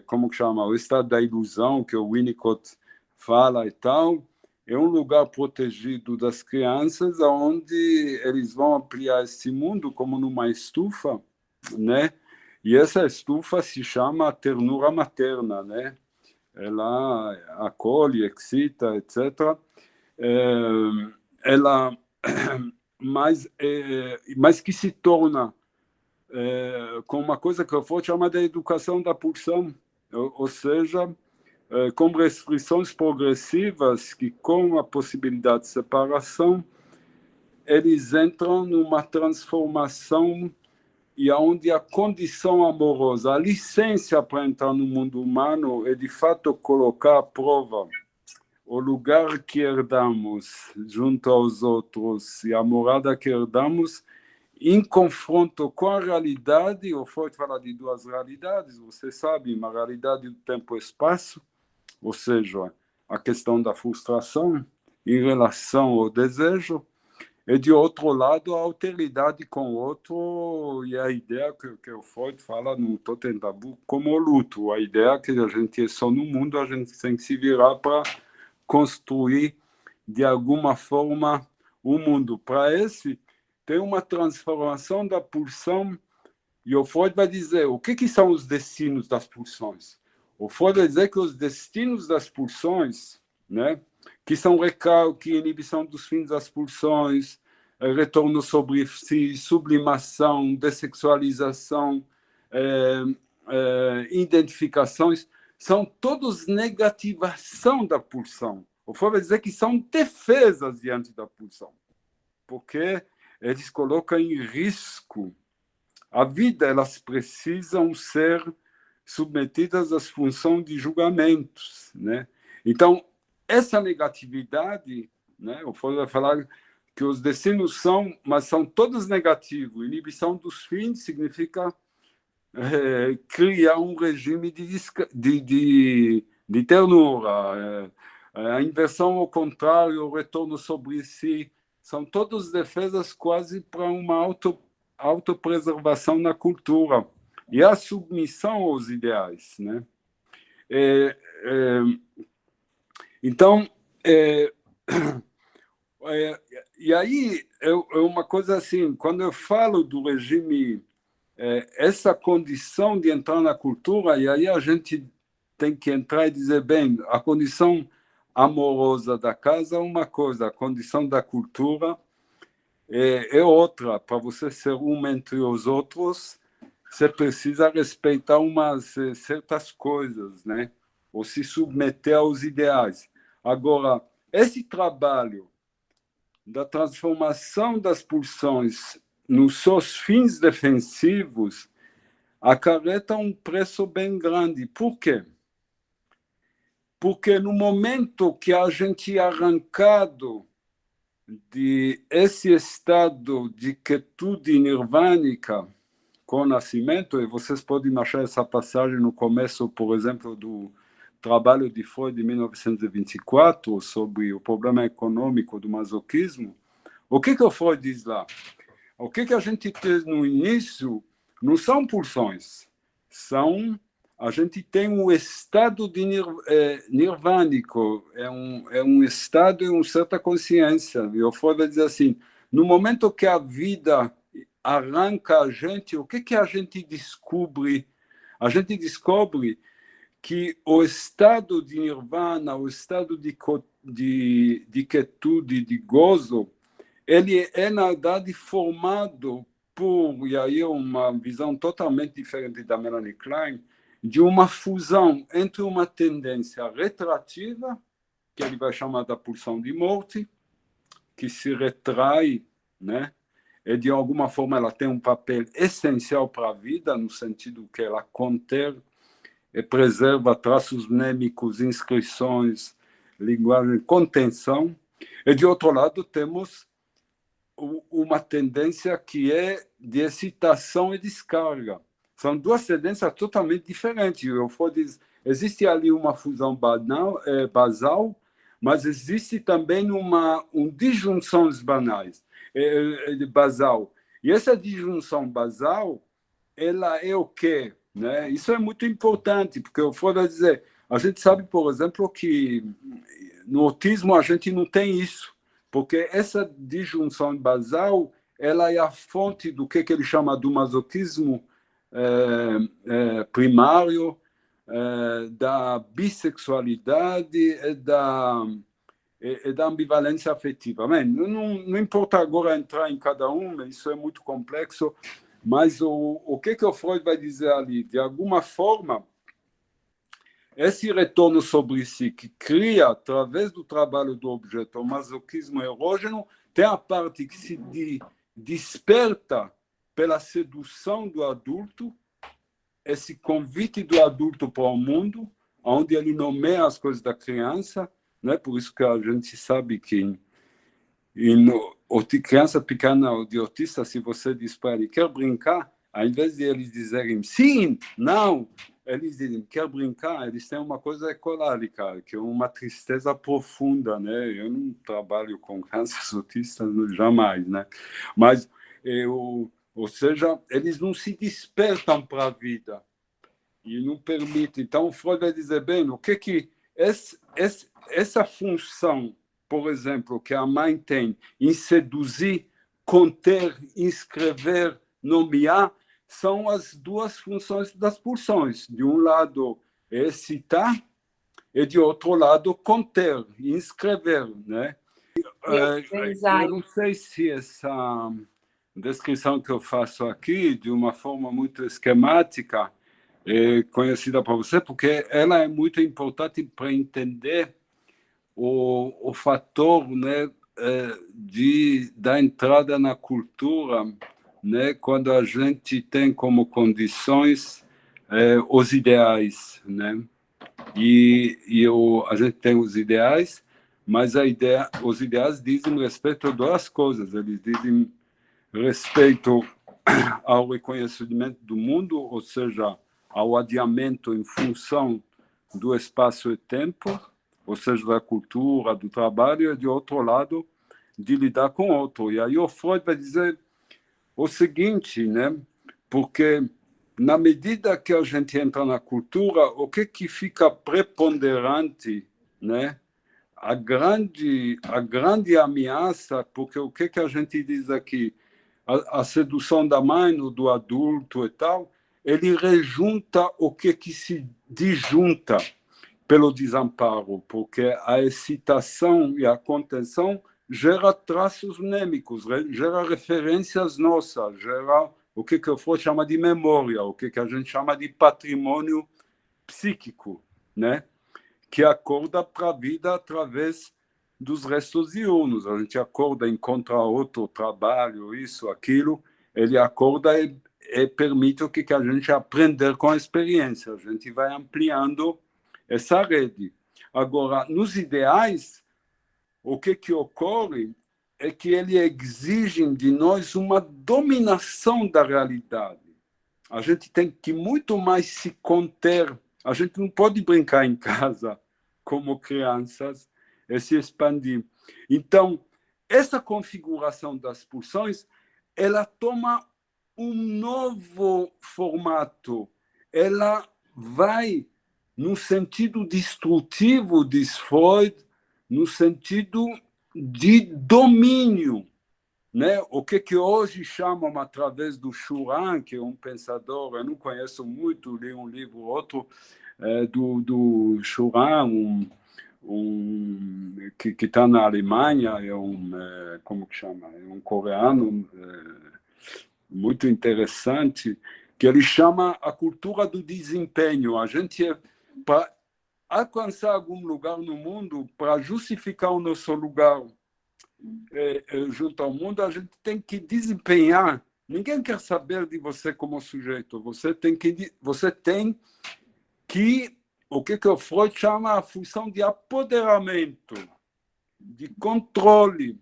como que chama, o estado da ilusão que o Winnicott fala e tal, é um lugar protegido das crianças, onde eles vão ampliar esse mundo como numa estufa, né? E essa estufa se chama ternura materna, né? Ela acolhe, excita, etc. Ela, mas que se torna com uma coisa que eu vou chamar de educação da pulsão, ou seja, com restrições progressivas que, com a possibilidade de separação, eles entram numa transformação e onde a condição amorosa, a licença para entrar no mundo humano é, de fato, colocar à prova o lugar que herdamos junto aos outros e a morada que herdamos em confronto com a realidade. O Freud fala de duas realidades, você sabe, uma realidade do tempo e espaço, ou seja, a questão da frustração em relação ao desejo, e, de outro lado, a alteridade com o outro e a ideia que o Freud fala no Totem Tabu como o luto, a ideia que a gente é só no mundo, a gente tem que se virar para construir, de alguma forma, o mundo. Para esse, tem uma transformação da pulsão, e o Freud vai dizer o que são os destinos das pulsões. O Freud vai dizer que os destinos das pulsões, né, que são recalque, inibição dos fins das pulsões, retorno sobre si, sublimação, dessexualização, identificações, são todos negativação da pulsão. O Freud vai dizer que são defesas diante da pulsão, porque eles colocam em risco a vida, elas precisam ser submetidas às funções de julgamentos, né? Então, essa negatividade, né, o Freud vai falar que os destinos são, mas são todos negativos. Inibição dos fins significa criar um regime de ternura. A inversão ao contrário, o retorno sobre si, são todas defesas quase para uma autopreservação na cultura e a submissão aos ideais, né? Então, e aí é uma coisa assim, quando eu falo do regime, essa condição de entrar na cultura, e aí a gente tem que entrar e dizer, bem, a condição amorosa da casa é uma coisa, a condição da cultura é outra. Para você ser um entre os outros, você precisa respeitar umas certas coisas, né? Ou se submeter aos ideais. Agora, esse trabalho da transformação das pulsões nos seus fins defensivos acarreta um preço bem grande. Por quê? Porque no momento que a gente é arrancado desse estado de quietude nirvânica com o nascimento, e vocês podem achar essa passagem no começo, por exemplo, do trabalho de Freud de 1924 sobre o problema econômico do masoquismo, o que o Freud diz lá? O que a gente tem no início não são pulsões, a gente tem um estado de nirvânico, é um estado de uma certa consciência. E o Freud vai dizer assim, no momento que a vida arranca a gente, o que a gente descobre? A gente descobre que o estado de nirvana, o estado de quietude, de gozo, ele é, na verdade, formado por, e aí é uma visão totalmente diferente da Melanie Klein, de uma fusão entre uma tendência retrativa, que ele vai chamar da pulsão de morte, que se retrai, né? E, de alguma forma, ela tem um papel essencial para a vida, no sentido que ela conter preserva traços mnêmicos, inscrições, linguagem, contenção. E, de outro lado, temos uma tendência que é de excitação e descarga. São duas tendências totalmente diferentes. Eu vou dizer, existe ali uma fusão basal, mas existe também uma disjunções banais, basal. E essa disjunção basal, ela é o quê? Né? Isso é muito importante, porque eu vou dizer, a gente sabe, por exemplo, que no autismo a gente não tem isso, porque essa disjunção basal, ela é a fonte do que ele chama do masoquismo primário, da bissexualidade e da ambivalência afetiva. Bem, não importa agora entrar em cada um, isso é muito complexo, mas o que o Freud vai dizer ali? De alguma forma, esse retorno sobre si que cria, através do trabalho do objeto, o masoquismo erógeno, tem a parte que se desperta pela sedução do adulto, esse convite do adulto para o mundo, onde ele nomeia as coisas da criança, né? Por isso que a gente sabe que criança pequena de autista, se você diz para ele, quer brincar? Ao invés de eles dizerem sim, não, eles dizem, quer brincar? Eles têm uma coisa ecolálica, que é uma tristeza profunda, né? Eu não trabalho com crianças autistas jamais, né? Mas, ou seja, eles não se despertam para a vida e não permitem. Então, Freud vai dizer, bem, o que essa função, por exemplo, que a mãe tem em seduzir, conter, inscrever, nomear, são as duas funções das pulsões. De um lado, excitar, e de outro lado, conter, inscrever, né? Eu não sei se essa descrição que eu faço aqui, de uma forma muito esquemática, é conhecida para você, porque ela é muito importante para entender o fator, né, da entrada na cultura, né, quando a gente tem como condições os ideais, né? A gente tem os ideais, mas os ideais dizem respeito a duas coisas. Eles dizem respeito ao reconhecimento do mundo, ou seja, ao adiamento em função do espaço e tempo, ou seja, da cultura, do trabalho, e, de outro lado, de lidar com o outro. E aí o Freud vai dizer o seguinte, né? Porque na medida que a gente entra na cultura, o que fica preponderante, né? A grande ameaça, porque o que a gente diz aqui, a sedução da mãe, do adulto e tal, ele rejunta o que se disjunta pelo desamparo, porque a excitação e a contenção gera traços mnêmicos, gera referências nossas, gera o que o Freud chama de memória, o que a gente chama de patrimônio psíquico, né? Que acorda para a vida através dos restos diurnos. A gente acorda, encontra outro trabalho, isso, aquilo, ele acorda e permite o que a gente aprender com a experiência. A gente vai ampliando essa rede. Agora, nos ideais, o que ocorre é que eles exigem de nós uma dominação da realidade. A gente tem que muito mais se conter. A gente não pode brincar em casa como crianças e se expandir. Então, essa configuração das pulsões, ela toma um novo formato. Ela vai no sentido destrutivo, diz Freud, no sentido de domínio, né? O que hoje chamam, através do Juran, que é um pensador, eu não conheço muito, li um livro ou outro, do Juran, que está na Alemanha, é como que chama? É um coreano muito interessante, que ele chama a cultura do desempenho. A gente, para alcançar algum lugar no mundo, para justificar o nosso lugar junto ao mundo, a gente tem que desempenhar. Ninguém quer saber de você como sujeito. Você tem que o que o Freud chama a função de apoderamento, de controle,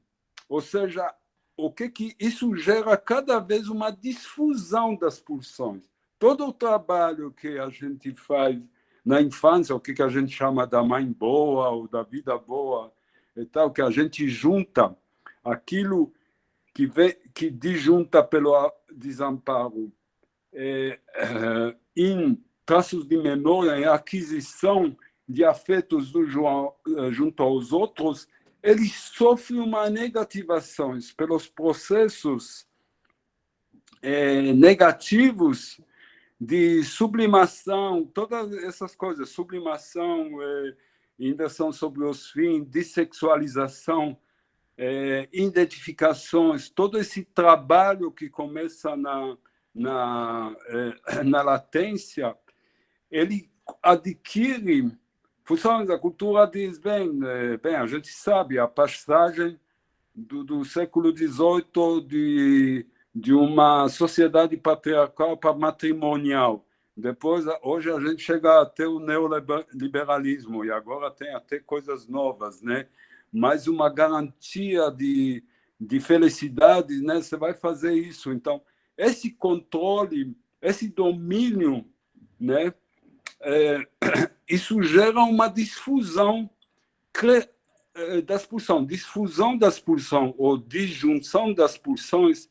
ou seja, o que isso gera cada vez uma difusão das pulsões. Todo o trabalho que a gente faz na infância, o que a gente chama da mãe boa ou da vida boa, e tal, que a gente junta aquilo que disjunta pelo desamparo em traços de memória, em aquisição de afetos junto aos outros, ele sofre uma negativação pelos processos negativos de sublimação, todas essas coisas, sublimação, inversão sobre os fins, dessexualização, identificações, todo esse trabalho que começa na latência, ele adquire funções. A cultura diz, bem, a gente sabe, a passagem do século XVIII de uma sociedade patriarcal para matrimonial. Depois, hoje a gente chega até o neoliberalismo, e agora tem até coisas novas, né? Mas uma garantia de felicidade, né? Você vai fazer isso. Então, esse controle, esse domínio, né? Isso gera uma difusão das pulsões. Difusão das pulsões ou disjunção das pulsões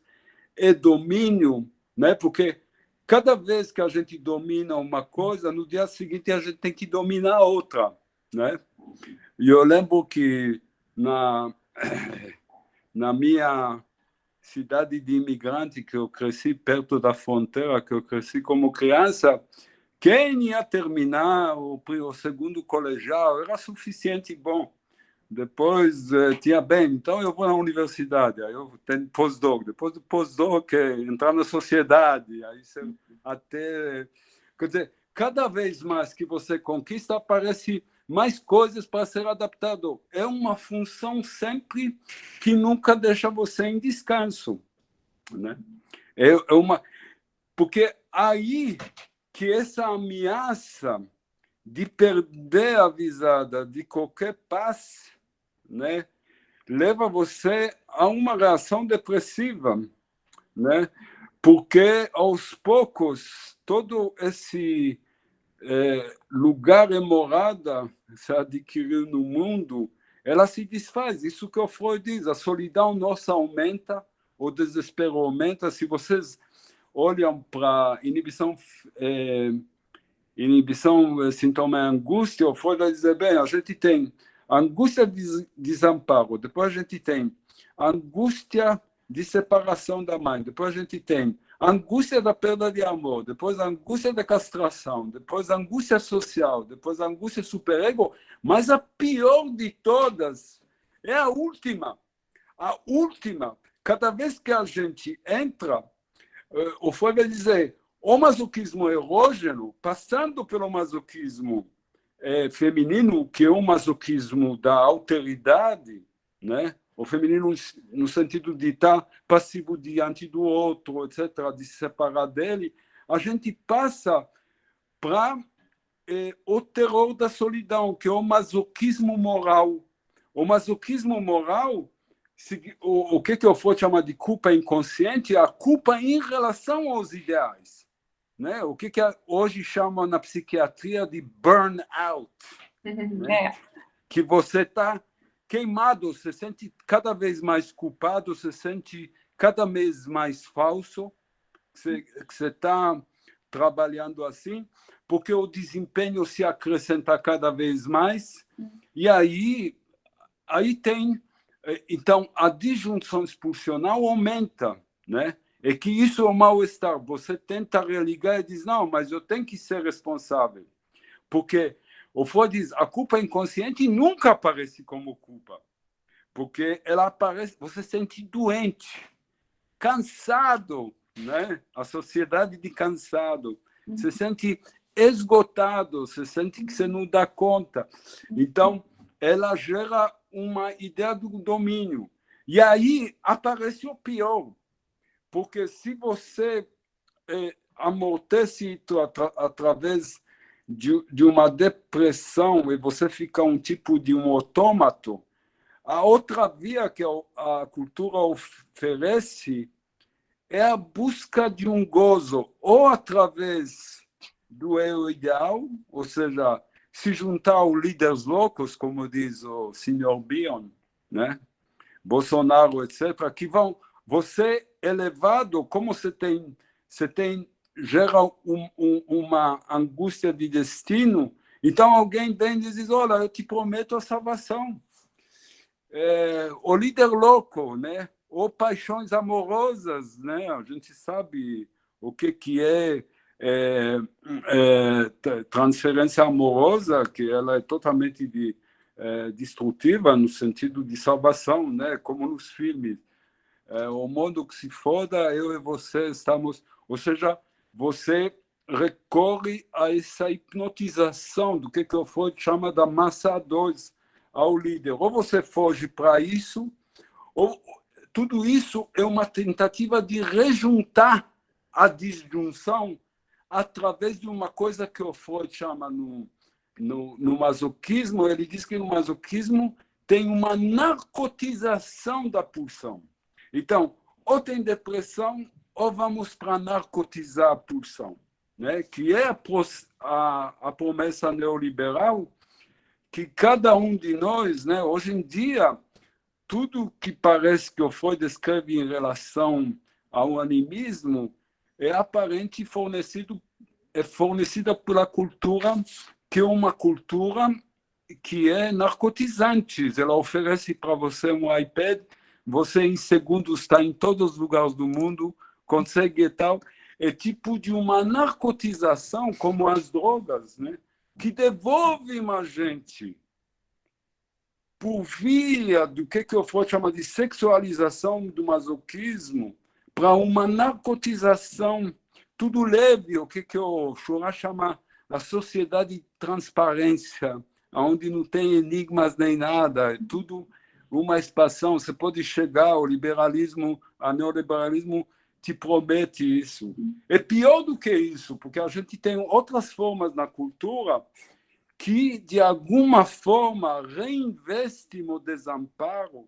é domínio, né? Porque cada vez que a gente domina uma coisa, no dia seguinte a gente tem que dominar outra, né? E eu lembro que na minha cidade de imigrante, que eu cresci perto da fronteira, que eu cresci como criança, quem ia terminar o segundo colegial era suficiente bom. Depois tinha bem, então eu vou na universidade, aí eu tenho pós-doc. Depois do pós-doc, entrar na sociedade, aí você até... Quer dizer, cada vez mais que você conquista, aparece mais coisas para ser adaptado. É uma função sempre que nunca deixa você em descanso, né? Porque aí que essa ameaça de perder a visada de qualquer paz, né, leva você a uma reação depressiva, né? Porque aos poucos todo esse lugar e morada se adquiriu no mundo, ela se desfaz. Isso que o Freud diz, a solidão nossa aumenta, o desespero aumenta. Se vocês olham para inibição, sintoma e angústia, o Freud vai dizer, bem, a gente tem angústia de desamparo, depois a gente tem angústia de separação da mãe, depois a gente tem angústia da perda de amor, depois angústia da castração, depois angústia social, depois angústia superego, mas a pior de todas é a última. A última, cada vez que a gente entra, o Freud vai dizer, o masoquismo erógeno, passando pelo masoquismo feminino, que é o masoquismo da alteridade, né? O feminino no sentido de estar passivo diante do outro, etc., de se separar dele, a gente passa para o terror da solidão, que é o masoquismo moral. O masoquismo moral, o que o Freud chama de culpa inconsciente, é a culpa em relação aos ideais, né? O que hoje chamam na psiquiatria de burnout, né? Que você está queimado, se sente cada vez mais culpado, se sente cada vez mais falso, que você está trabalhando assim, porque o desempenho se acrescenta cada vez mais, e aí tem... Então, a disjunção expulsional aumenta, né? É que isso é o mal-estar. Você tenta religar e diz, não, mas eu tenho que ser responsável. Porque o Freud diz, a culpa inconsciente nunca aparece como culpa. Porque ela aparece, você se sente doente, cansado, né? A sociedade de cansado. Você se sente esgotado, você sente que você não dá conta. Então, ela gera uma ideia do domínio. E aí aparece o pior. Porque se você amortece através de uma depressão e você fica um tipo de um autômato, a outra via que a cultura oferece é a busca de um gozo, ou através do eu ideal, ou seja, se juntar aos líderes loucos, como diz o Sr. Bion, né? Bolsonaro, etc., que vão, você elevado, como você tem gera uma angústia de destino, então alguém vem e diz, olha, eu te prometo a salvação. O líder louco, né? Ou paixões amorosas, né? A gente sabe o que é, transferência amorosa, que ela é totalmente destrutiva no sentido de salvação, né? Como nos filmes. O mundo que se foda, eu e você estamos... Ou seja, você recorre a essa hipnotização do que o Freud chama da massa a dois, ao líder. Ou você foge para isso, ou tudo isso é uma tentativa de rejuntar a disjunção através de uma coisa que o Freud chama no masoquismo. Ele diz que no masoquismo tem uma narcotização da pulsão. Então, ou tem depressão, ou vamos para narcotizar a pulsão, né? Que é a promessa neoliberal que cada um de nós, né? Hoje em dia, tudo que parece que o Freud descreve em relação ao animismo é aparente é fornecida pela cultura, que é uma cultura que é narcotizante. Ela oferece para você um iPad, você em segundos está em todos os lugares do mundo, consegue e tal. É tipo de uma narcotização, como as drogas, né? Que devolvem a gente por via do que o Freud chama de sexualização do masoquismo para uma narcotização tudo leve, o que o Chora chama a sociedade de transparência, onde não tem enigmas nem nada, é tudo uma expansão. Você pode chegar ao liberalismo, ao neoliberalismo te promete isso. É pior do que isso, porque a gente tem outras formas na cultura que, de alguma forma, reinvestem o desamparo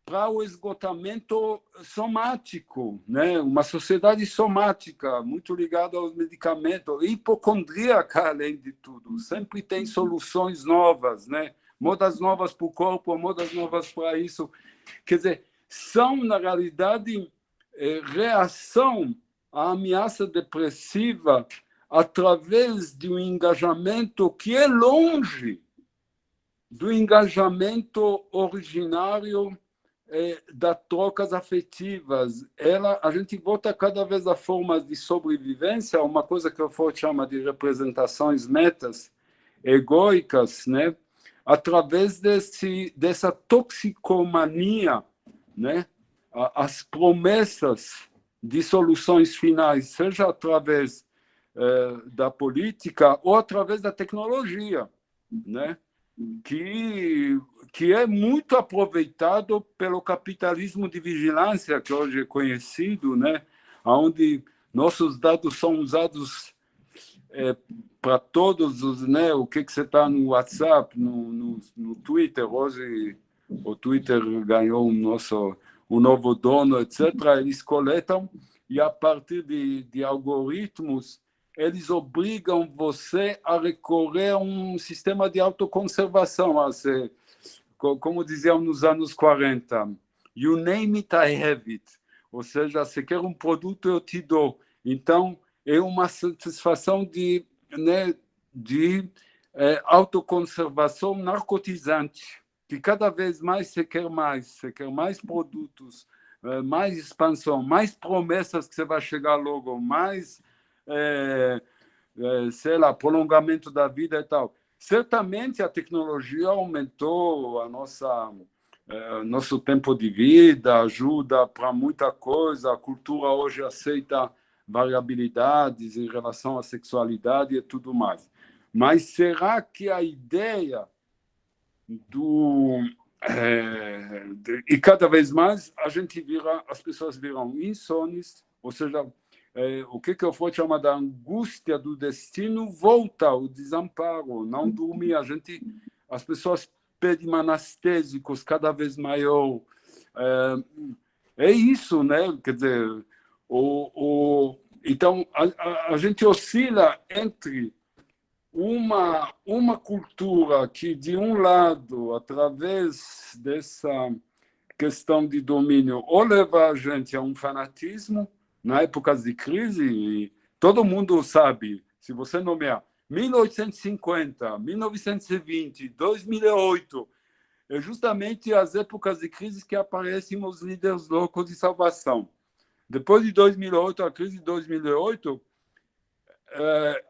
para o esgotamento somático, né? Uma sociedade somática, muito ligada aos medicamentos, hipocondríaca, além de tudo. Sempre tem soluções novas, né? Modas novas para o corpo, modas novas para isso. Quer dizer, são, na realidade, reação à ameaça depressiva através de um engajamento que é longe do engajamento originário das trocas afetivas. A gente volta cada vez a formas de sobrevivência, uma coisa que o Freud chama de representações metas egóicas, né? Através dessa toxicomania, né? As promessas de soluções finais, seja através da política ou através da tecnologia, né? Que é muito aproveitado pelo capitalismo de vigilância, que hoje é conhecido, né? Onde nossos dados são usados para todos os, né? O que você está no WhatsApp, no Twitter. Hoje o Twitter ganhou um novo dono, etc. Eles coletam e, a partir de algoritmos, eles obrigam você a recorrer a um sistema de autoconservação, como diziam nos anos 40, you name it, I have it. Ou seja, se quer um produto, eu te dou. Então, é uma satisfação de autoconservação narcotizante, que cada vez mais você quer mais produtos, mais expansão, mais promessas que você vai chegar logo, mais sei lá, prolongamento da vida e tal. Certamente a tecnologia aumentou nosso tempo de vida, ajuda para muita coisa. A cultura hoje aceita variabilidades em relação à sexualidade e tudo mais. Mas será que a ideia e cada vez mais as pessoas viram insones, ou seja, o que Freud chama da angústia do destino, volta o desamparo, não dormir. As pessoas pedem anestésicos cada vez maior. É isso, né? Quer dizer, então a gente oscila entre uma cultura que, de um lado, através dessa questão de domínio, ou leva a gente a um fanatismo, na época de crise, todo mundo sabe, se você nomear 1850, 1920, 2008, é justamente as épocas de crise que aparecem os líderes loucos de salvação. Depois de 2008, a crise de 2008,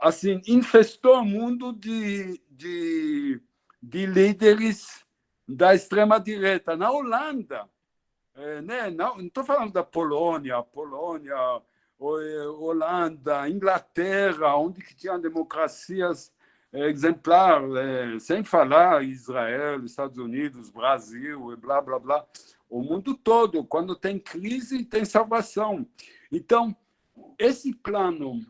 assim, infestou o mundo de líderes da extrema-direita. Na Holanda, né? Não estou falando da Polônia, Holanda, Inglaterra, onde que tinha democracias exemplares, sem falar Israel, Estados Unidos, Brasil, e blá, blá, blá. O mundo todo, quando tem crise, tem salvação. Então, esse plano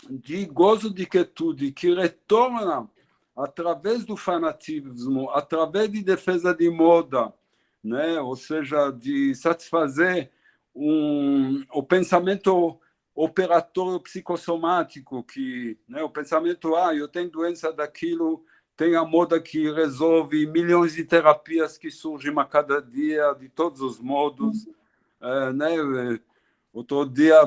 de gozo de quietude que retorna através do fanatismo, através de defesa de moda, né? Ou seja, de satisfazer o pensamento operatório psicossomático, que, né, o pensamento, eu tenho doença daquilo, tem a moda que resolve milhões de terapias que surgem a cada dia, de todos os modos. Né? Outro dia,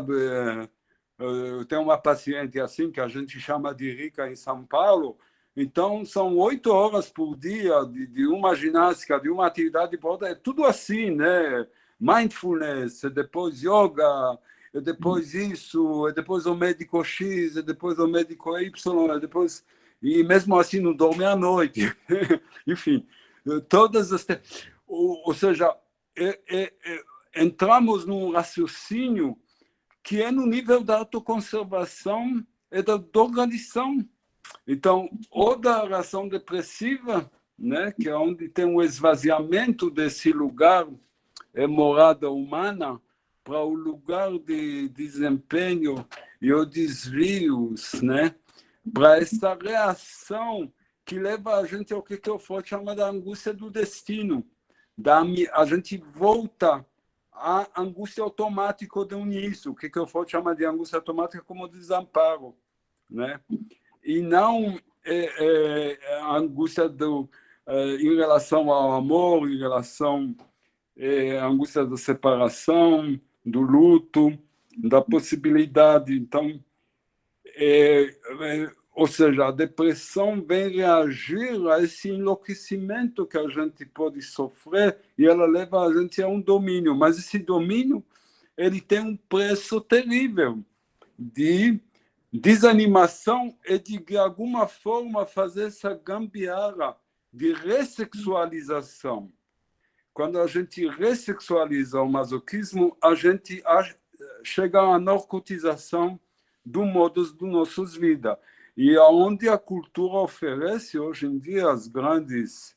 eu tenho uma paciente assim, que a gente chama de rica em São Paulo, então são 8 horas por dia de uma ginástica, de uma atividade, é tudo assim, né? Mindfulness, depois yoga, depois isso, depois o médico X, depois o médico Y, depois... E mesmo assim não dorme à noite. Enfim, todas as... Ou seja, entramos num raciocínio que é no nível da autoconservação e da organização. Então, ou da reação depressiva, né, que é onde tem um esvaziamento desse lugar, morada humana, para o lugar de desempenho e os desvios, né, para essa reação que leva a gente ao que eu for chamar da angústia do destino. A gente volta à angústia automática do início, o que eu for chamar de angústia automática como desamparo, né? E não a angústia em relação ao amor, em relação à angústia da separação, do luto, da possibilidade. Então, ou seja, a depressão vem reagir a esse enlouquecimento que a gente pode sofrer e ela leva a gente a um domínio. Mas esse domínio ele tem um preço terrível de desanimação e de alguma forma fazer essa gambiarra de ressexualização. Quando a gente ressexualiza o masoquismo, a gente chega à narcotização do modo dos nossos vidas. E aonde a cultura oferece hoje em dia as grandes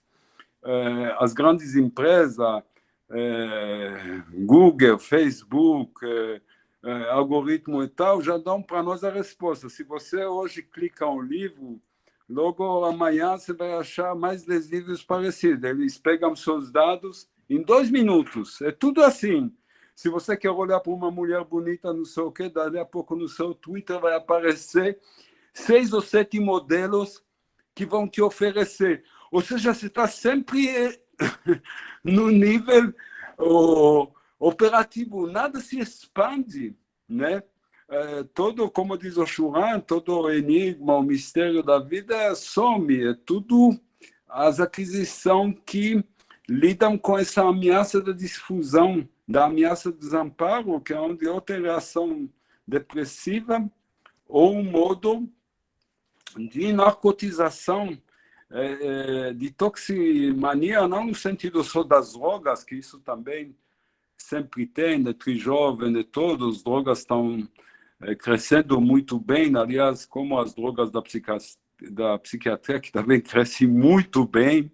empresas, Google, Facebook, algoritmo e tal, já dão para nós a resposta. Se você hoje clica um livro, logo amanhã você vai achar mais 10 livros parecidos. Eles pegam seus dados em 2 minutos. É tudo assim. Se você quer olhar para uma mulher bonita, não sei o quê, dali a pouco no seu Twitter vai aparecer 6 ou 7 modelos que vão te oferecer. Ou seja, você está sempre no nível operativo, nada se expande, né? Todo, como diz o Churan, todo o enigma, o mistério da vida some, é tudo as aquisições que lidam com essa ameaça da difusão, da ameaça do desamparo, que é onde outra reação depressiva ou um modo de narcotização, de toximania, não no sentido só das drogas, que isso também sempre tem, entre jovens e todos, as drogas estão crescendo muito bem, aliás, como as drogas da psiquiatria, que também crescem muito bem.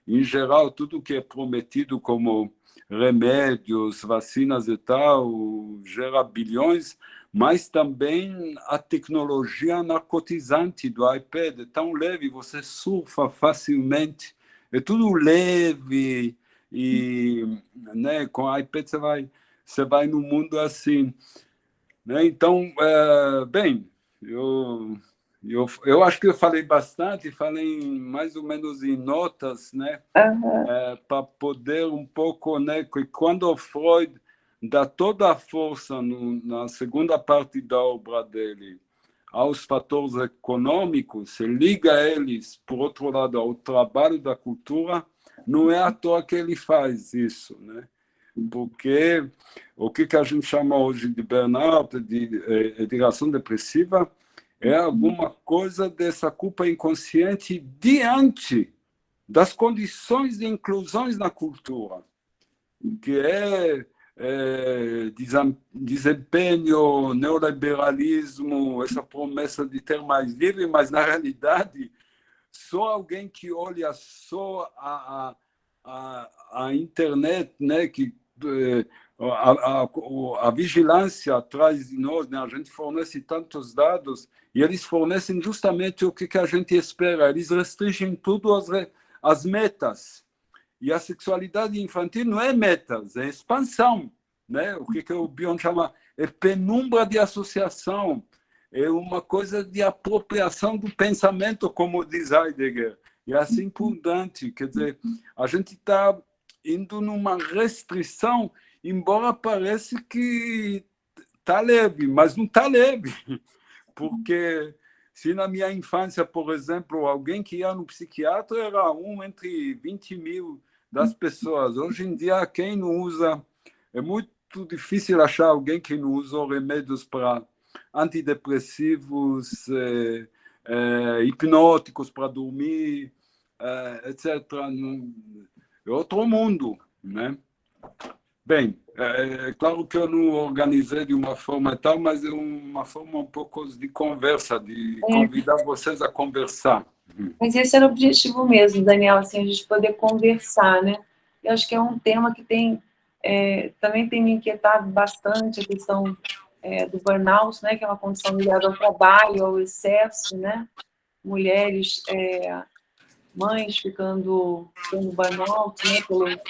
Em geral, tudo que é prometido como remédios, vacinas e tal, gera bilhões, mas também a tecnologia narcotizante do iPad é tão leve, você surfa facilmente, é tudo leve, e né, com o iPad você vai no mundo assim. Né? Então, bem, eu acho que eu falei bastante, falei mais ou menos em notas, né? Para poder um pouco, né? Que quando Freud dá toda a força na segunda parte da obra dele aos fatores econômicos, se liga eles, por outro lado, ao trabalho da cultura, não é à toa que ele faz isso, né? Porque o que a gente chama hoje de burnout, de ideação depressiva, é alguma coisa dessa culpa inconsciente diante das condições de inclusões na cultura, que desempenho, neoliberalismo, essa promessa de ter mais livre, mas na realidade só alguém que olha só a internet, né, que a vigilância atrás de nós, né, a gente fornece tantos dados e eles fornecem justamente o que a gente espera, eles restringem tudo as metas. E a sexualidade infantil não é metas, é expansão, né? O que o Bion chama é penumbra de associação, é uma coisa de apropriação do pensamento, como diz Heidegger, e assim por diante. Quer dizer, a gente está indo numa restrição, embora pareça que está leve, mas não está leve, porque se na minha infância, por exemplo, alguém que ia no psiquiatra era um entre 20 mil das pessoas, hoje em dia quem não usa, é muito difícil achar alguém que não usa remédios para antidepressivos, hipnóticos para dormir, etc. É outro mundo, né? Bem, é claro que eu não organizei de uma forma tal, mas é uma forma um pouco de conversa, de convidar vocês a conversar. Mas esse era o objetivo mesmo, Daniel, assim, a gente poder conversar, né? Eu acho que é um tema que também tem me inquietado bastante, a questão do burnout, né? Que é uma condição ligada ao trabalho, ao excesso, né? Mulheres, mães ficando com burnout, né? Pela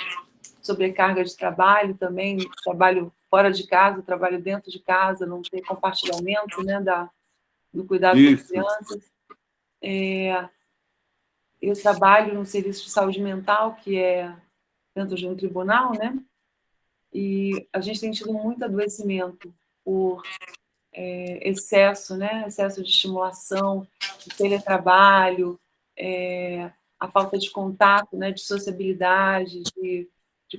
sobrecarga de trabalho também, trabalho fora de casa, trabalho dentro de casa, não ter compartilhamento, né? Do cuidado das crianças. Eu trabalho no serviço de saúde mental, que é dentro de um tribunal, né? E a gente tem tido muito adoecimento por excesso, né? Excesso de estimulação, de teletrabalho, a falta de contato, né? De sociabilidade, de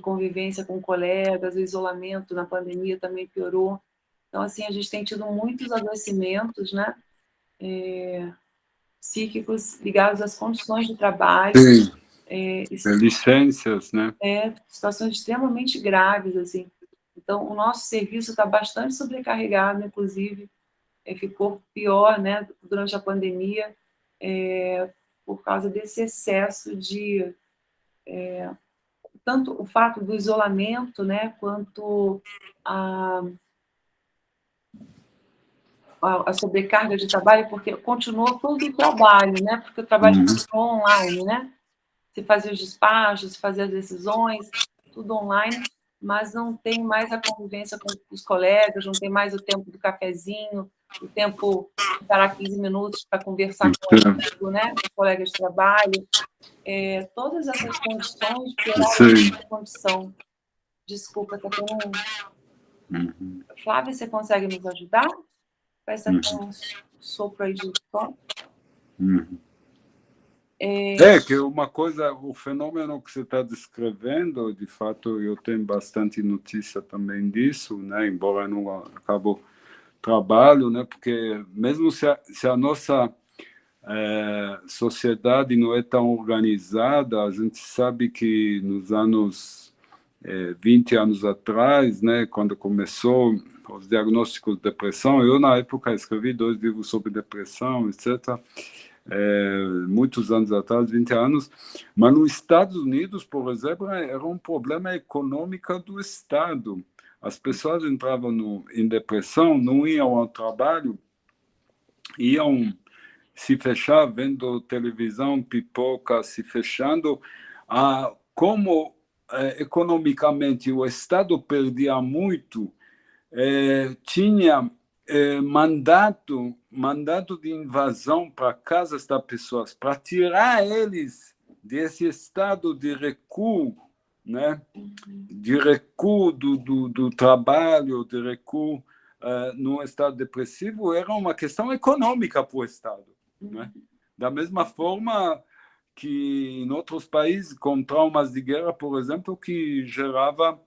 convivência com colegas, o isolamento na pandemia também piorou. Então, assim, a gente tem tido muitos adoecimentos, né? Psíquicos ligados às condições de trabalho. Sim. Licenças, né? Situações extremamente graves, assim. Então, o nosso serviço está bastante sobrecarregado, inclusive, ficou pior, né, durante a pandemia, por causa desse excesso de... tanto o fato do isolamento, né, quanto a sobrecarga de trabalho, porque continuou todo o trabalho, né, porque o trabalho continuou online, né? Se fazia os despachos, se fazia as decisões, tudo online, mas não tem mais a convivência com os colegas, não tem mais o tempo do cafezinho, o tempo de parar 15 minutos para conversar com o amigo, né, com o colega de trabalho. Todas essas condições pioraram a condição. Desculpa, está tendo Flávia, você consegue nos ajudar? Parece que tem um sopro aí de som. Que uma coisa, o fenômeno que você está descrevendo, de fato, eu tenho bastante notícia também disso, né? Embora não acabo trabalho, né? Porque mesmo se a nossa sociedade não é tão organizada, a gente sabe que nos anos 20 anos atrás, né? Quando começou os diagnósticos de depressão, eu na época escrevi 2 livros sobre depressão, etc. muitos anos atrás, 20 anos, mas nos Estados Unidos, por exemplo, era um problema econômico do Estado. As pessoas entravam em depressão, não iam ao trabalho, iam se fechar vendo televisão, pipoca, se fechando. Como economicamente o Estado perdia muito, tinha mandato de invasão para casas das pessoas, para tirar eles desse estado de recuo, né? De recuo do trabalho, de recuo num estado depressivo, era uma questão econômica para o Estado. Né? Da mesma forma que em outros países, com traumas de guerra, por exemplo, que gerava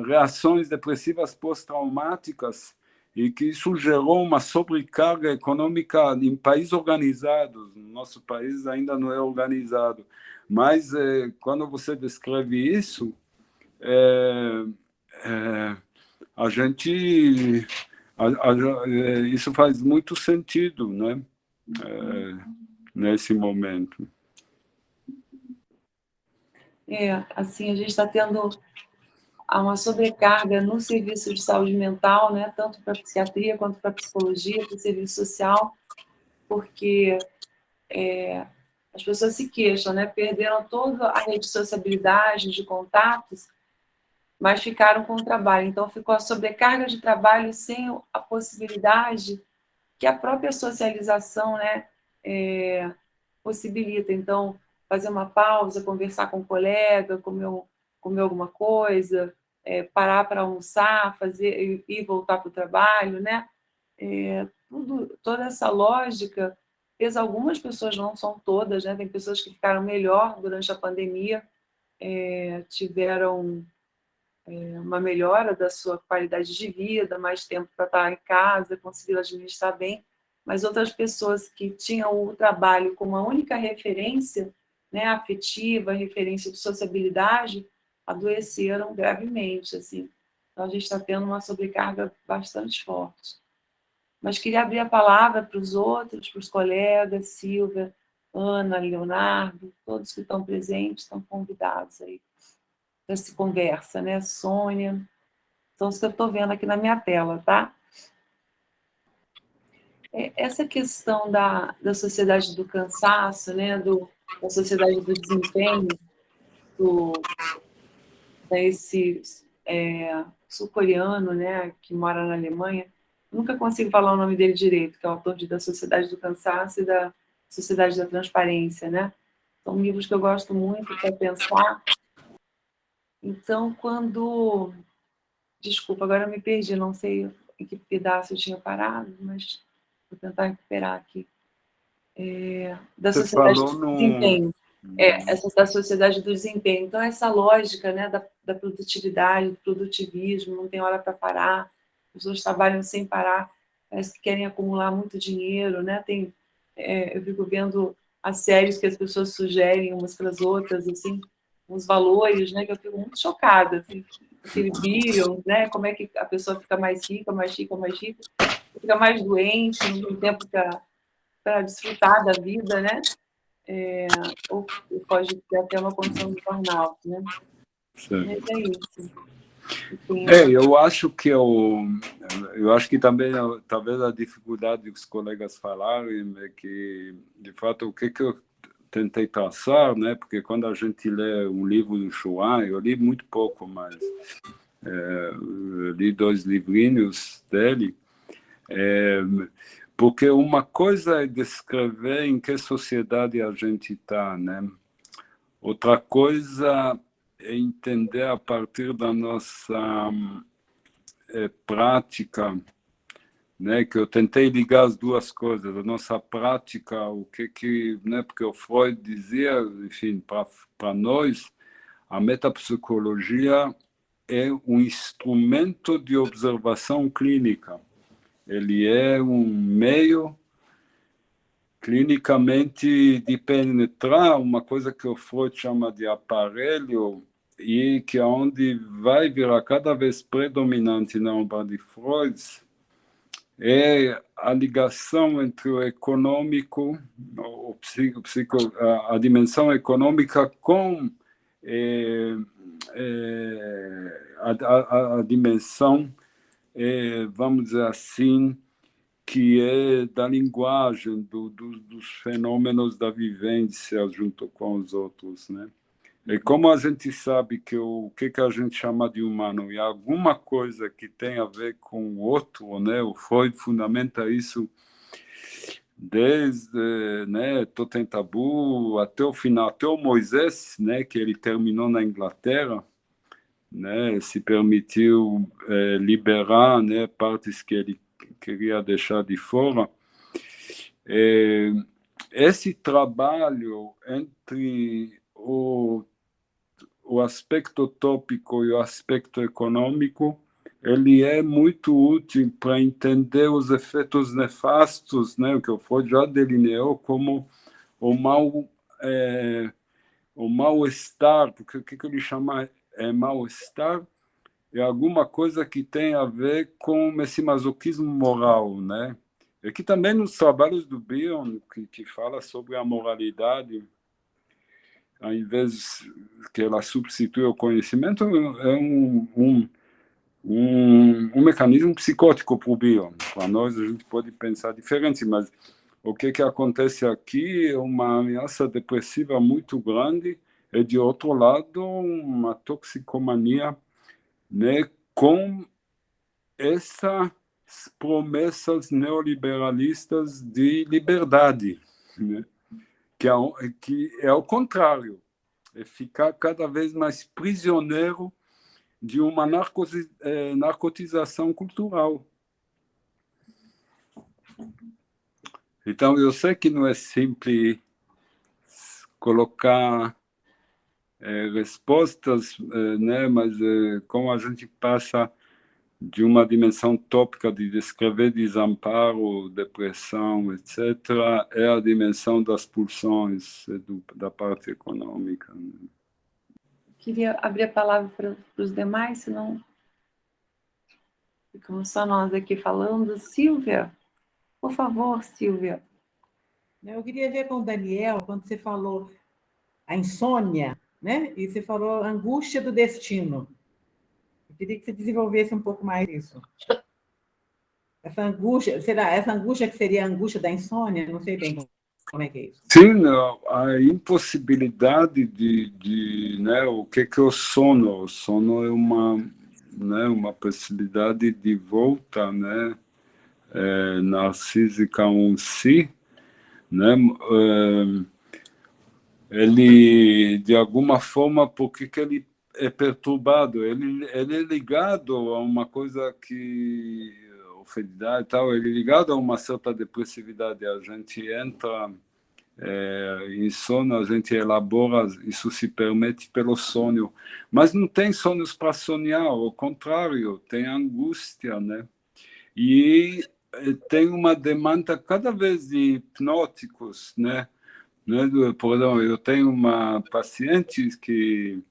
reações depressivas pós-traumáticas, e que isso gerou uma sobrecarga econômica em países organizados. No nosso país ainda não é organizado. Mas quando você descreve isso, a gente... isso faz muito sentido, né? Nesse momento. Assim, a gente está tendo uma sobrecarga no serviço de saúde mental, né? Tanto para a psiquiatria quanto para a psicologia, para o serviço social, porque as pessoas se queixam, né? Perderam toda a rede de sociabilidade, de contatos, mas ficaram com o trabalho. Então, ficou a sobrecarga de trabalho sem a possibilidade que a própria socialização, né, possibilita. Então, fazer uma pausa, conversar com um colega, comer alguma coisa, parar para almoçar, fazer e voltar para o trabalho, né? Toda essa lógica fez algumas pessoas, não são todas, né? Tem pessoas que ficaram melhor durante a pandemia, tiveram uma melhora da sua qualidade de vida, mais tempo para estar em casa, conseguiram administrar bem, mas outras pessoas que tinham o trabalho como a única referência, né, afetiva, referência de sociabilidade, adoeceram gravemente, assim. Então, a gente está tendo uma sobrecarga bastante forte. Mas queria abrir a palavra para os outros, para os colegas, Silvia, Ana, Leonardo, todos que estão presentes, estão convidados aí para essa conversa, né? Sônia, são os que eu estou vendo aqui na minha tela, tá? Essa questão da sociedade do cansaço, né? Da sociedade do desempenho, desse sul-coreano, né? Que mora na Alemanha, nunca consigo falar o nome dele direito, que é o autor da Sociedade do Cansaço e da Sociedade da Transparência, né? São livros que eu gosto muito para pensar. Então, Desculpa, agora eu me perdi, não sei em que pedaço eu tinha parado, mas vou tentar recuperar aqui. Da Você sociedade falou do desempenho. Essa da sociedade do desempenho. Então, essa lógica, né, da produtividade, do produtivismo, não tem hora para parar, as pessoas trabalham sem parar, parece que querem acumular muito dinheiro, né? Eu fico vendo as séries que as pessoas sugerem umas para as outras, assim, uns valores, né, que eu fico muito chocada, assim, aquele billion, né, como é que a pessoa fica mais rica, fica mais doente, não tem tempo para desfrutar da vida, né? Ou pode ter até uma condição de burnout, né? Mas é isso. Eu acho que também talvez a dificuldade que os colegas falarem é que, de fato, o que eu tentei traçar, né? Porque quando a gente lê um livro do Schwann, eu li muito pouco, mas li 2 livrinhos dele, porque uma coisa é descrever em que sociedade a gente está, né? Outra coisa é entender a partir da nossa prática, né, que eu tentei ligar as duas coisas, a nossa prática, né, porque o Freud dizia, enfim, para nós, a metapsicologia é um instrumento de observação clínica. Ele é um meio clinicamente de penetrar uma coisa que o Freud chama de aparelho, e que é onde vai virar cada vez predominante na obra de Freud é a ligação entre o econômico, a dimensão econômica com a dimensão, vamos dizer assim, que é da linguagem, dos fenômenos da vivência junto com os outros, né? E como a gente sabe que o que a gente chama de humano é alguma coisa que tem a ver com o outro, né? O Freud fundamenta isso desde, né, Totem Tabu até o final, até o Moisés, né, que ele terminou na Inglaterra, né, se permitiu liberar, né, partes que ele queria deixar de fora. Esse trabalho entre o aspecto tópico e o aspecto econômico, ele é muito útil para entender os efeitos nefastos, né, o que o Freud já delineou como o mal-estar, porque o que ele chama mal-estar é alguma coisa que tem a ver com esse masoquismo moral, né? E que também nos trabalhos do Bion, que fala sobre a moralidade, ao invés que ela substitui o conhecimento, é um mecanismo psicótico para o Bion. Para nós, a gente pode pensar diferente, mas o que acontece aqui é uma ameaça depressiva muito grande e, de outro lado, uma toxicomania, né, com essas promessas neoliberalistas de liberdade, né, que é o contrário, é ficar cada vez mais prisioneiro de uma narcotização cultural. Então, eu sei que não é simples colocar respostas, né, mas como a gente passa de uma dimensão tópica de descrever desamparo, depressão, etc., é a dimensão das pulsões da parte econômica. Queria abrir a palavra para os demais, senão ficamos só nós aqui falando. Silvia, por favor, Silvia. Eu queria ver com o Daniel, quando você falou a insônia, né? E você falou a angústia do destino. Eu queria que você desenvolvesse um pouco mais isso. Essa angústia, será essa angústia que seria a angústia da insônia? Não sei bem como é que é isso. Sim, a impossibilidade né, o que é o sono? O sono é uma possibilidade de volta, né, narcísica a um si, né, ele, de alguma forma, por que ele é perturbado? Ele é ligado a uma coisa que, ofendidade e tal, ele é ligado a uma certa depressividade. A gente entra em sono, a gente elabora, isso se permite pelo sonho. Mas não tem sonhos para sonhar, ao contrário, tem angústia, né? E tem uma demanda cada vez de hipnóticos, né? Por exemplo, eu tenho uma paciente que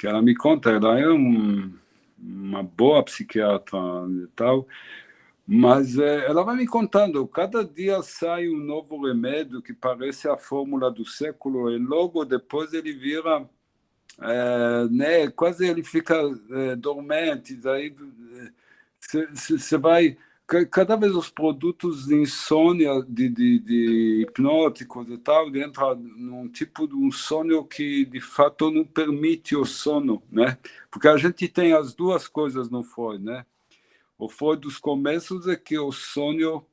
ela me conta, ela é uma boa psiquiatra e tal, mas ela vai me contando, cada dia sai um novo remédio que parece a fórmula do século e logo depois ele vira, né, quase ele fica dormente, aí você vai... Cada vez os produtos de insônia, de hipnóticos e tal, entra num tipo de um sonho que, de fato, não permite o sono, né? Porque a gente tem as duas coisas no Freud, né? O Freud dos começos é que o sonho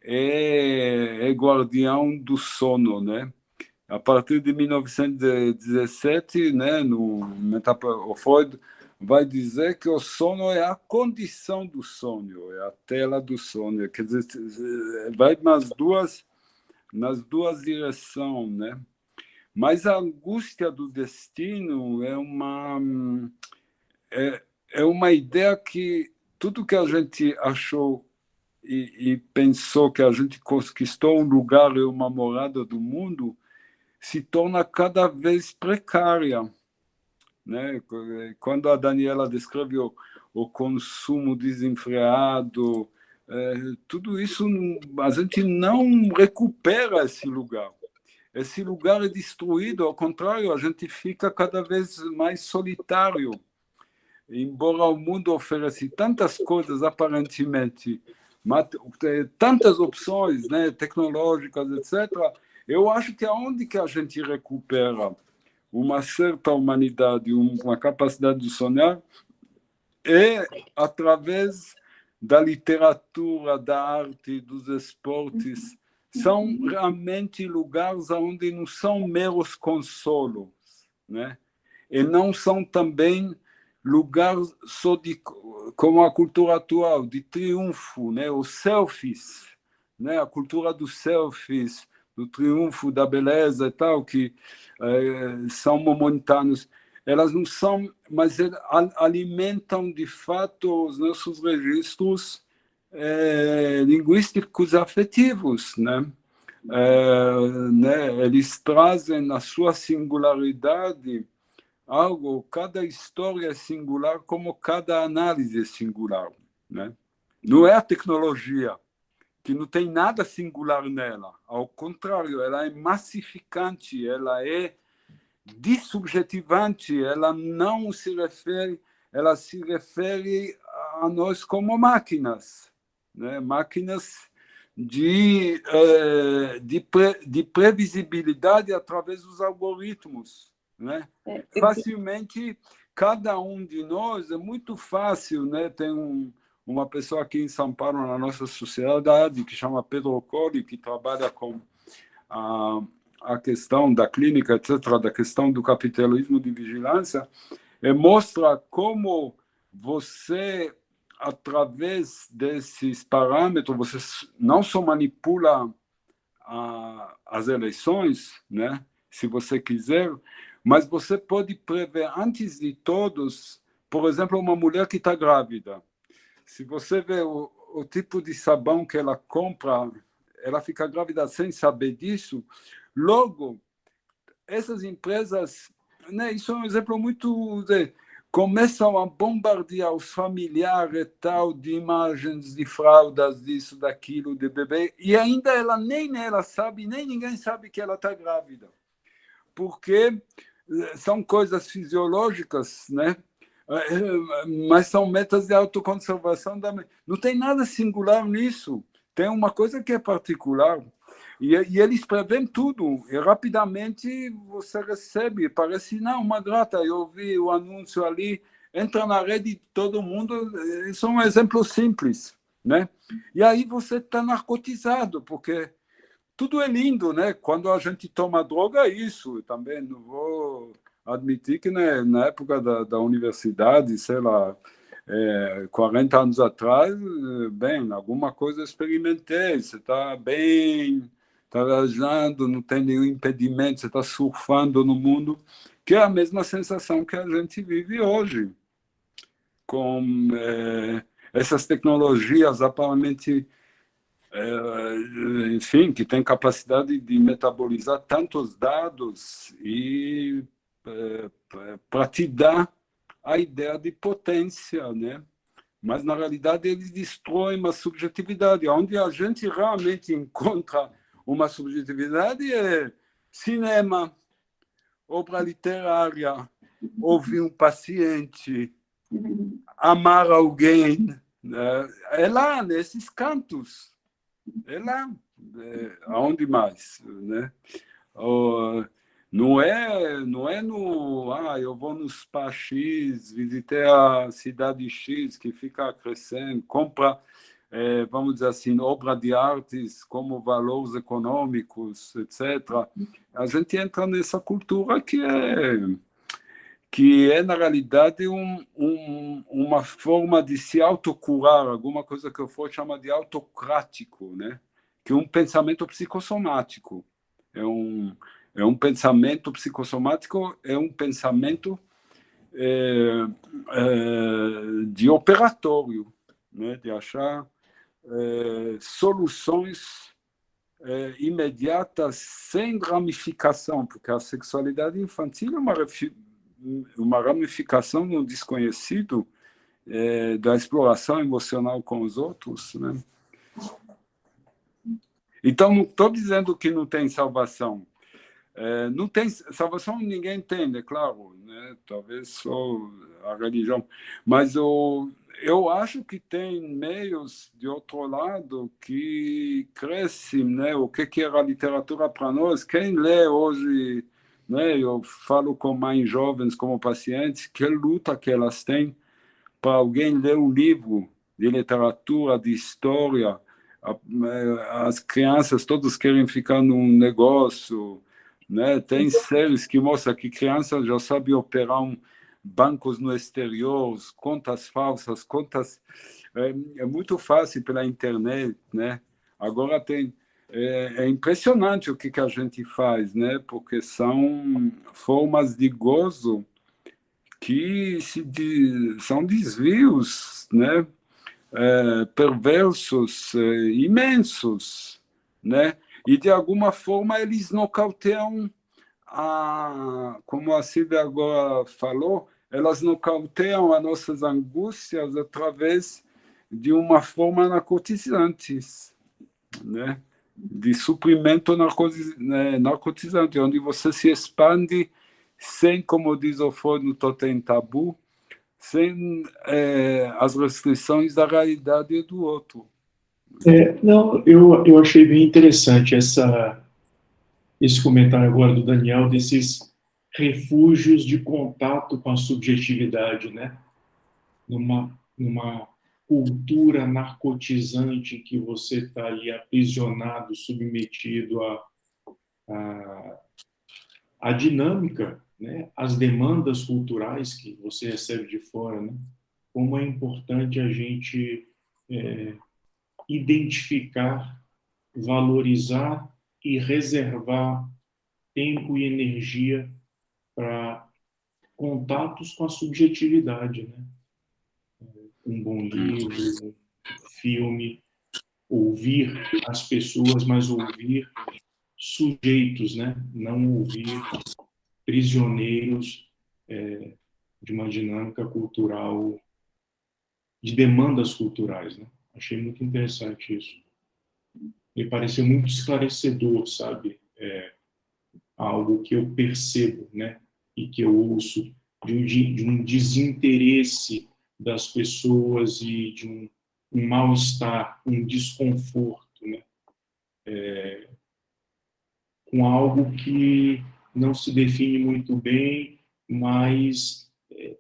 é guardião do sono, né? A partir de 1917, né, o Freud vai dizer que o sono é a condição do sonho, é a tela do sonho. Quer dizer, vai nas duas direções, né? Mas a angústia do destino é uma ideia que tudo que a gente achou e pensou que a gente conquistou um lugar e uma morada do mundo se torna cada vez precária, né? Quando a Daniela descreve o consumo desenfreado, tudo isso a gente não recupera esse lugar. Esse lugar é destruído, ao contrário, a gente fica cada vez mais solitário. Embora o mundo ofereça tantas coisas, aparentemente, tantas opções, né, tecnológicas, etc., eu acho que aonde que a gente recupera uma certa humanidade, uma capacidade de sonhar, é através da literatura, da arte, dos esportes. São realmente lugares onde não são meros consolos, né? E não são também lugares só de, como a cultura atual, de triunfo, né? Os selfies, né? A cultura dos selfies, do triunfo, da beleza e tal, que são momentâneos. Elas não são, mas alimentam de fato os nossos registros linguísticos afetivos, né? Eles trazem na sua singularidade algo, cada história é singular como cada análise é singular, né? Não é a tecnologia, que não tem nada singular nela, ao contrário, ela é massificante, ela é dissubjetivante, ela não se refere, ela se refere a nós como máquinas, né? Máquinas de previsibilidade através dos algoritmos, né? Facilmente, cada um de nós, é muito fácil, né? Tem uma pessoa aqui em São Paulo, na nossa sociedade, que chama Pedro Colli, que trabalha com a questão da clínica, etc., da questão do capitalismo de vigilância, mostra como você, através desses parâmetros, você não só manipula as eleições, né, se você quiser, mas você pode prever, antes de todos, por exemplo, uma mulher que está grávida. Se você vê o tipo de sabão que ela compra, ela fica grávida sem saber disso. Logo, essas empresas, né, isso é um exemplo muito... começam a bombardear os familiares e tal, de imagens de fraldas, disso, daquilo, de bebê, e ainda nem ela sabe, nem ninguém sabe que ela está grávida. Porque são coisas fisiológicas, né? Mas são metas de autoconservação. Não tem nada singular nisso. Tem uma coisa que é particular. E eles prevêem tudo. E rapidamente você recebe. Parece, não, uma grata. Eu vi o anúncio ali. Entra na rede de todo mundo. Isso é um exemplo simples, né? E aí você está narcotizado, porque tudo é lindo, né? Quando a gente toma droga, é isso. Eu também não vou admitir que, né, na época da universidade, sei lá, 40 anos atrás, bem, alguma coisa experimentei. Você está bem, está viajando, não tem nenhum impedimento, você está surfando no mundo, que é a mesma sensação que a gente vive hoje, com essas tecnologias aparentemente, enfim, que tem capacidade de metabolizar tantos dados e para te dar a ideia de potência, né? Mas, na realidade, eles destroem uma subjetividade. Onde a gente realmente encontra uma subjetividade é cinema, obra literária, ouvir um paciente, amar alguém. É lá, nesses cantos. É lá. Aonde mais, né? Não é no... eu vou no Spa X, visitei a cidade X, que fica crescendo, compra, vamos dizer assim, obra de artes como valores econômicos, etc. A gente entra nessa cultura que é na realidade, uma forma de se autocurar, alguma coisa que eu for chamar de autocrático, né? Que é um pensamento psicossomático. É um pensamento psicossomático, é um pensamento de operatório, né? De achar soluções imediatas, sem ramificação, porque a sexualidade infantil é uma ramificação no desconhecido da exploração emocional com os outros, né? Então, não estou dizendo que não tem salvação. Não tem salvação, ninguém entende, é claro, né? Talvez só a religião. Mas eu acho que tem meios, de outro lado, que crescem, né? O que era a literatura para nós? Quem lê hoje, né? Eu falo com mães jovens como pacientes, que luta que elas têm para alguém ler um livro de literatura, de história. As crianças todos querem ficar num negócio, né? Tem séries que mostram que crianças já sabem operar bancos no exterior, contas falsas, contas... É muito fácil pela internet, né? Agora tem... É impressionante o que a gente faz, né? Porque são formas de gozo que são desvios, né? Perversos, imensos, né? E de alguma forma eles nocauteiam como a Silvia agora falou, elas nocauteiam as nossas angústias através de uma forma narcotizante, né? De suprimento narcotizante, onde você se expande sem, como diz o Freud no Totem Tabu, sem as restrições da realidade do outro. Não, eu achei bem interessante esse comentário agora do Daniel, desses refúgios de contato com a subjetividade, né? Numa cultura narcotizante em que você está ali aprisionado, submetido à dinâmica, né? Às demandas culturais que você recebe de fora, né? Como é importante a gente identificar, valorizar e reservar tempo e energia para contatos com a subjetividade, né? Um bom livro, um filme, ouvir as pessoas, mas ouvir sujeitos, né? Não ouvir prisioneiros de uma dinâmica cultural, de demandas culturais, né? Achei muito interessante isso. Me pareceu muito esclarecedor, sabe? Algo que eu percebo, né? E que eu ouço de um desinteresse das pessoas e de um mal-estar, um desconforto, né? Com algo que não se define muito bem, mas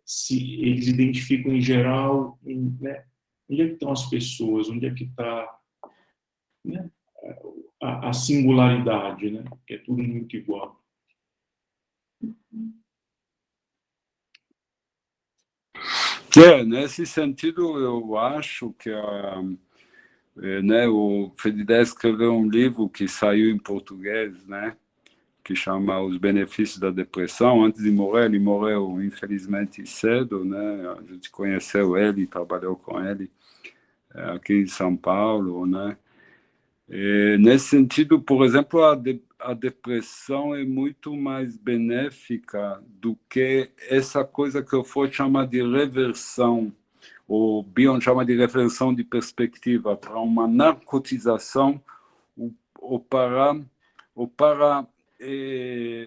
se eles identificam em geral, né? Onde é que estão as pessoas? Onde é que está, né? A singularidade, né? Que é tudo muito igual. Nesse sentido, eu acho que né, o Fedidé escreveu um livro que saiu em português, né, que chama Os Benefícios da Depressão. Antes de morrer, ele morreu, infelizmente, cedo, né? A gente conheceu ele, trabalhou com ele aqui em São Paulo, né? Nesse sentido, por exemplo, a depressão é muito mais benéfica do que essa coisa que eu vou chamar de reversão, o Bion chama de reversão de perspectiva, para uma narcotização ou para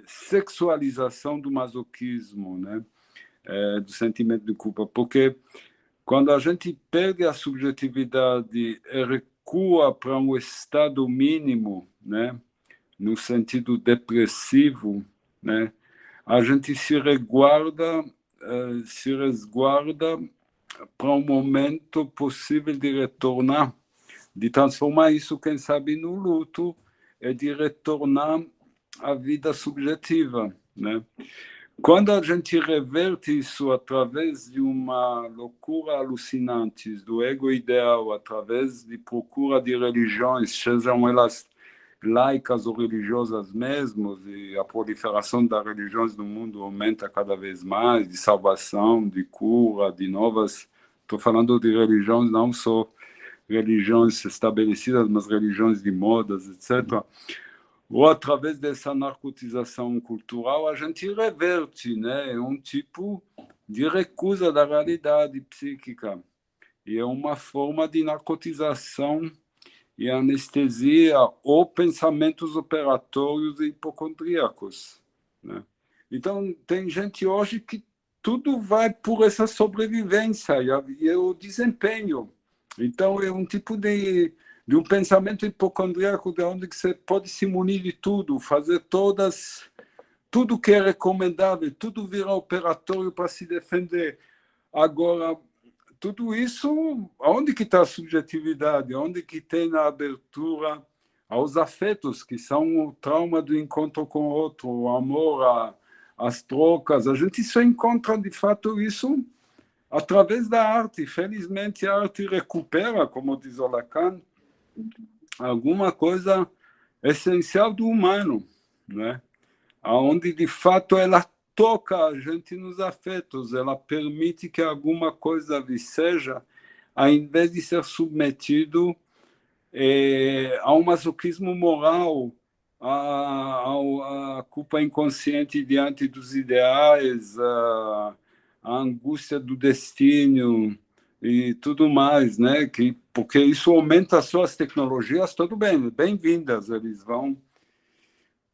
sexualização do masoquismo, né? Do sentimento de culpa, porque quando a gente perde a subjetividade e recua para um estado mínimo, né, no sentido depressivo, né, a gente se resguarda para um momento possível de retornar, de transformar isso, quem sabe, no luto, e de retornar à vida subjetiva, né? Quando a gente reverte isso através de uma loucura alucinante, do ego ideal, através de procura de religiões, sejam elas laicas ou religiosas mesmo, e a proliferação das religiões no mundo aumenta cada vez mais, de salvação, de cura, de novas... Estou falando de religiões, não só religiões estabelecidas, mas religiões de modas, etc., ou através dessa narcotização cultural, a gente reverte, né? Um tipo de recusa da realidade psíquica. E é uma forma de narcotização e anestesia ou pensamentos operatórios e hipocondríacos, né? Então, tem gente hoje que tudo vai por essa sobrevivência e o desempenho. Então, é um tipo de um pensamento hipocondríaco de onde que você pode se munir de tudo, fazer tudo que é recomendável, tudo vira operatório para se defender. Agora, tudo isso, onde que está a subjetividade? Onde que tem a abertura aos afetos, que são o trauma do encontro com o outro, o amor, as trocas? A gente só encontra, de fato, isso através da arte. Felizmente, a arte recupera, como diz o Lacan, alguma coisa essencial do humano, né? Onde, de fato, ela toca a gente nos afetos, ela permite que alguma coisa seja, ao invés de ser submetido a um masoquismo moral, a culpa inconsciente diante dos ideais, a angústia do destino e tudo mais, né? Porque isso aumenta só as tecnologias, tudo bem, bem-vindas, eles vão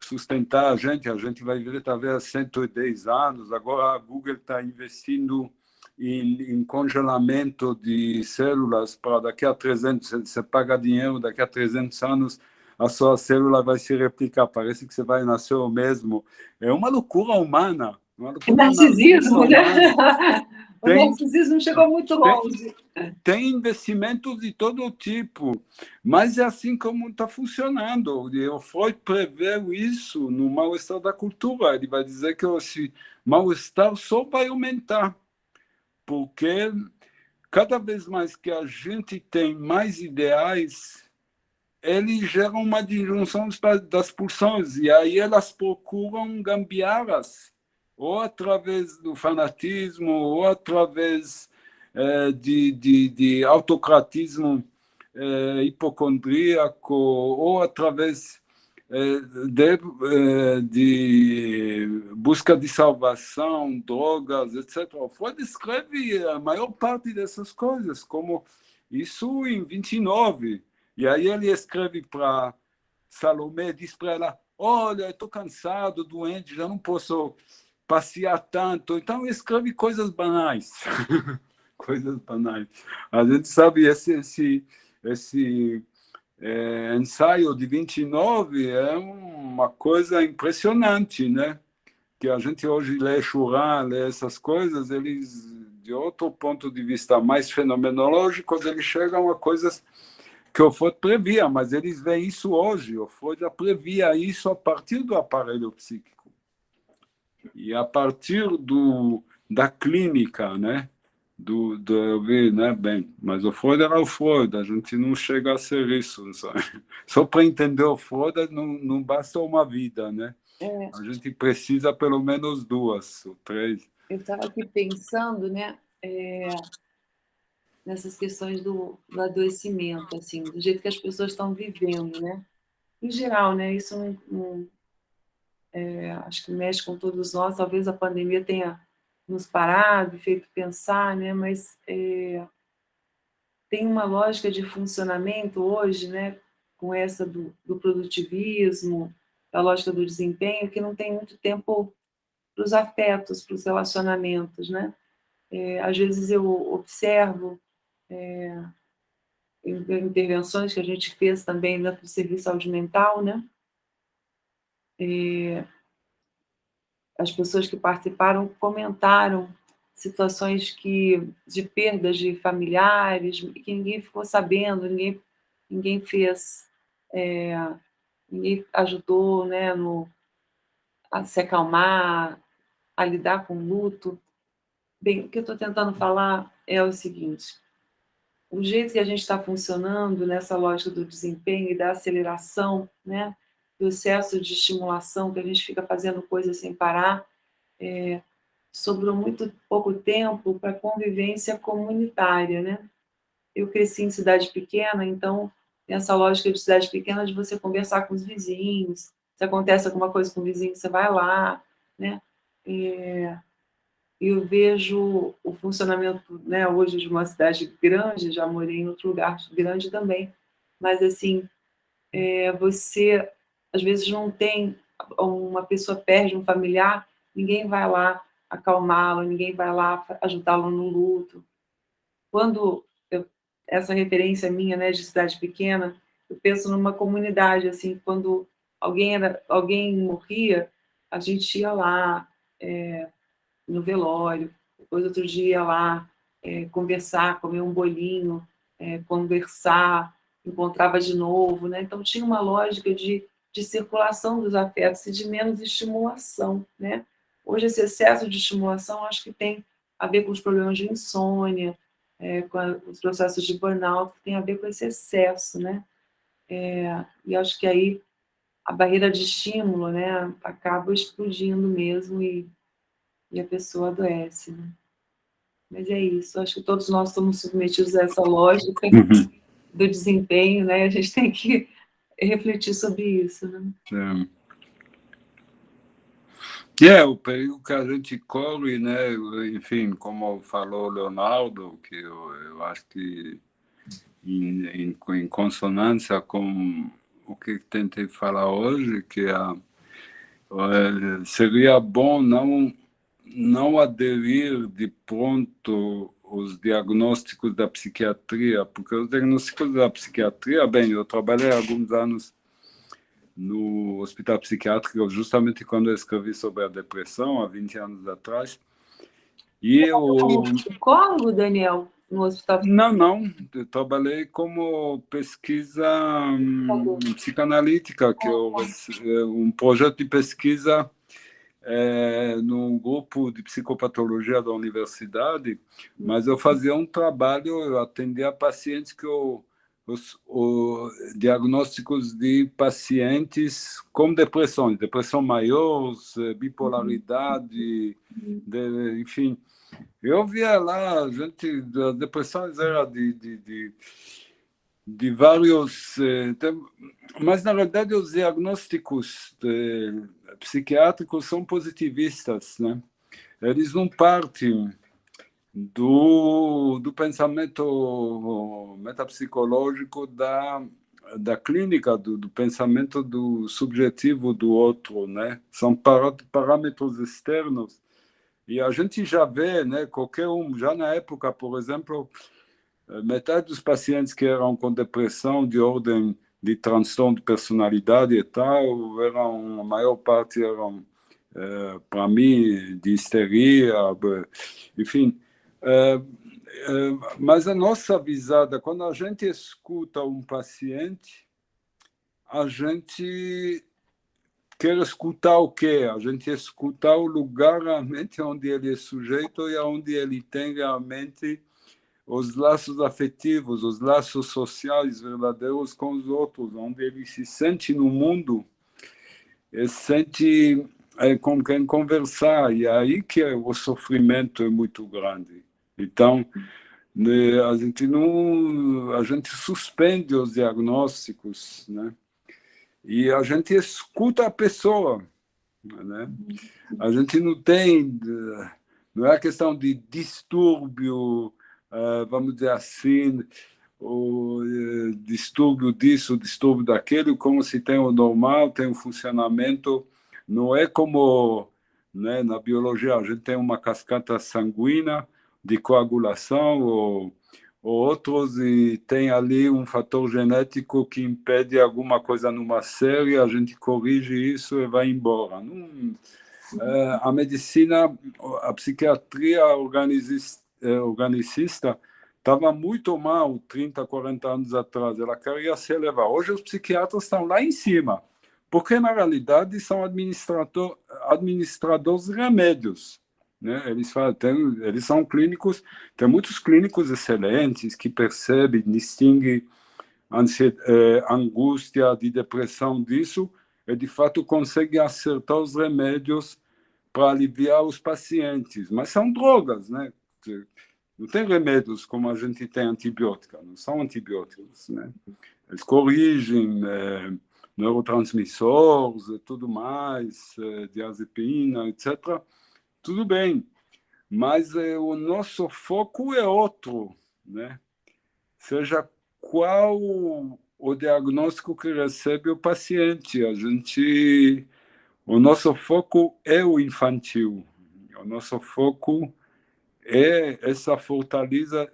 sustentar a gente vai viver talvez 110 anos. Agora a Google está investindo em congelamento de células para daqui a 300, você paga dinheiro, daqui a 300 anos a sua célula vai se replicar, parece que você vai nascer o mesmo. É uma loucura humana. Uma loucura Narcisismo, né? O Tem, narcisismo chegou muito longe. Tem investimentos de todo tipo, mas é assim como está funcionando. E o Freud prevê isso no mal-estar da cultura. Ele vai dizer que esse mal-estar só vai aumentar, porque cada vez mais que a gente tem mais ideais, ele gera uma disjunção das pulsões, e aí elas procuram gambiarras, ou através do fanatismo, ou através de autocratismo hipocondríaco, ou através de busca de salvação, drogas, etc. O Freud descreve a maior parte dessas coisas, como isso em 29. E aí ele escreve para Salomé, diz para ela, olha, estou cansado, doente, já não posso passear tanto. Então ele escreve coisas banais. Coisas banais. A gente sabe esse ensaio de 29 é uma coisa impressionante, né? Que a gente hoje lê Chorin, lê essas coisas, eles, de outro ponto de vista mais fenomenológico, eles chegam a coisas que o Freud previa, mas eles veem isso hoje. O Freud já previa isso a partir do aparelho psíquico e a partir da clínica, né? Né? Bem, mas o Freud era o Freud, a gente não chega a ser isso. Só para entender o Freud não basta uma vida, né? A gente precisa pelo menos 2 ou 3. Eu estava aqui pensando, né? Nessas questões do adoecimento, assim, do jeito que as pessoas estão vivendo, né? Em geral, né? Isso acho que mexe com todos nós. Talvez a pandemia tenha nos parado e feito pensar, né? Mas tem uma lógica de funcionamento hoje, né? Com essa do produtivismo, da lógica do desempenho, que não tem muito tempo para os afetos, para os relacionamentos, né? Às vezes eu observo intervenções que a gente fez também dentro do serviço de saúde mental, né? As pessoas que participaram comentaram situações de perdas de familiares, que ninguém ficou sabendo, ninguém fez, ninguém ajudou, né, a se acalmar, a lidar com o luto. Bem, o que eu estou tentando falar é o seguinte: o jeito que a gente está funcionando nessa lógica do desempenho e da aceleração, né, do excesso de estimulação, que a gente fica fazendo coisas sem parar, sobrou muito pouco tempo para convivência comunitária, né? Eu cresci em cidade pequena, então tem essa lógica de cidade pequena de você conversar com os vizinhos, se acontece alguma coisa com o vizinho, você vai lá, né? eu vejo o funcionamento, né, hoje de uma cidade grande, já morei em outro lugar grande também, mas assim, você às vezes não tem, uma pessoa perde um familiar, ninguém vai lá acalmá-lo, ninguém vai lá ajudá-lo no luto. Quando essa referência minha, né, de cidade pequena, eu penso numa comunidade, assim, quando alguém morria, a gente ia lá, no velório, depois outro dia ia lá, conversar, comer um bolinho, conversar, encontrava de novo, né? Então tinha uma lógica de circulação dos afetos e de menos estimulação, né? Hoje esse excesso de estimulação acho que tem a ver com os problemas de insônia, com os processos de burnout, que tem a ver com esse excesso, né? E acho que aí a barreira de estímulo, né, acaba explodindo mesmo e a pessoa adoece, né? Mas é isso, acho que todos nós estamos submetidos a essa lógica do desempenho, né? A gente tem que refletir sobre isso, né? O perigo que a gente corre, né? Enfim, como falou o Leonardo, que eu acho que em consonância com o que tentei falar hoje, que seria bom não aderir de pronto os diagnósticos da psiquiatria, porque os diagnósticos da psiquiatria, bem, eu trabalhei alguns anos no hospital psiquiátrico, justamente quando eu escrevi sobre a depressão, há 20 anos atrás, e eu... Psicólogo, Daniel, no hospital? Não, eu trabalhei como pesquisa psicanalítica, que um projeto de pesquisa num grupo de psicopatologia da universidade, mas eu fazia um trabalho, eu atendia pacientes que os diagnósticos de pacientes com depressão maior, bipolaridade, enfim. Eu via lá, gente, as depressões eram de vários... mas, na verdade, os diagnósticos psiquiátricos são positivistas, né? Eles não partem do pensamento metapsicológico da clínica, do pensamento do subjetivo do outro, né? São parâmetros externos. E a gente já vê, né, qualquer um, já na época, por exemplo, metade dos pacientes que eram com depressão de ordem de transtorno de personalidade e tal, a maior parte eram, para mim, de histeria, enfim. Mas a nossa visada, quando a gente escuta um paciente, a gente quer escutar o quê? A gente escutar o lugar realmente onde ele é sujeito e onde ele tem realmente os laços afetivos, os laços sociais verdadeiros com os outros, onde ele se sente no mundo, ele sente com quem conversar, e aí que o sofrimento é muito grande. Então, né, a gente suspende os diagnósticos, né? E a gente escuta a pessoa, né? A gente não é questão de distúrbio, vamos dizer assim, o distúrbio disso, distúrbio daquele, como se tem o normal, tem o funcionamento. Não é como, né, na biologia, a gente tem uma cascata sanguínea de coagulação ou outros e tem ali um fator genético que impede alguma coisa numa série, a gente corrige isso e vai embora. Não, a medicina, a psiquiatria organicista estava muito mal 30, 40 anos atrás, ela queria se elevar. Hoje os psiquiatras estão lá em cima, porque na realidade são administradores de remédios. Né? Eles são clínicos, tem muitos clínicos excelentes que percebem, distinguem angústia, de depressão disso, e de fato conseguem acertar os remédios para aliviar os pacientes. Mas são drogas, né? Não tem remédios como a gente tem antibióticos, não são antibióticos, né? Eles corrigem neurotransmissores e tudo mais, diazepina, etc. Tudo bem, mas o nosso foco é outro, né? Seja qual o diagnóstico que recebe o paciente, o nosso foco é o infantil, o nosso foco é essa fortaleza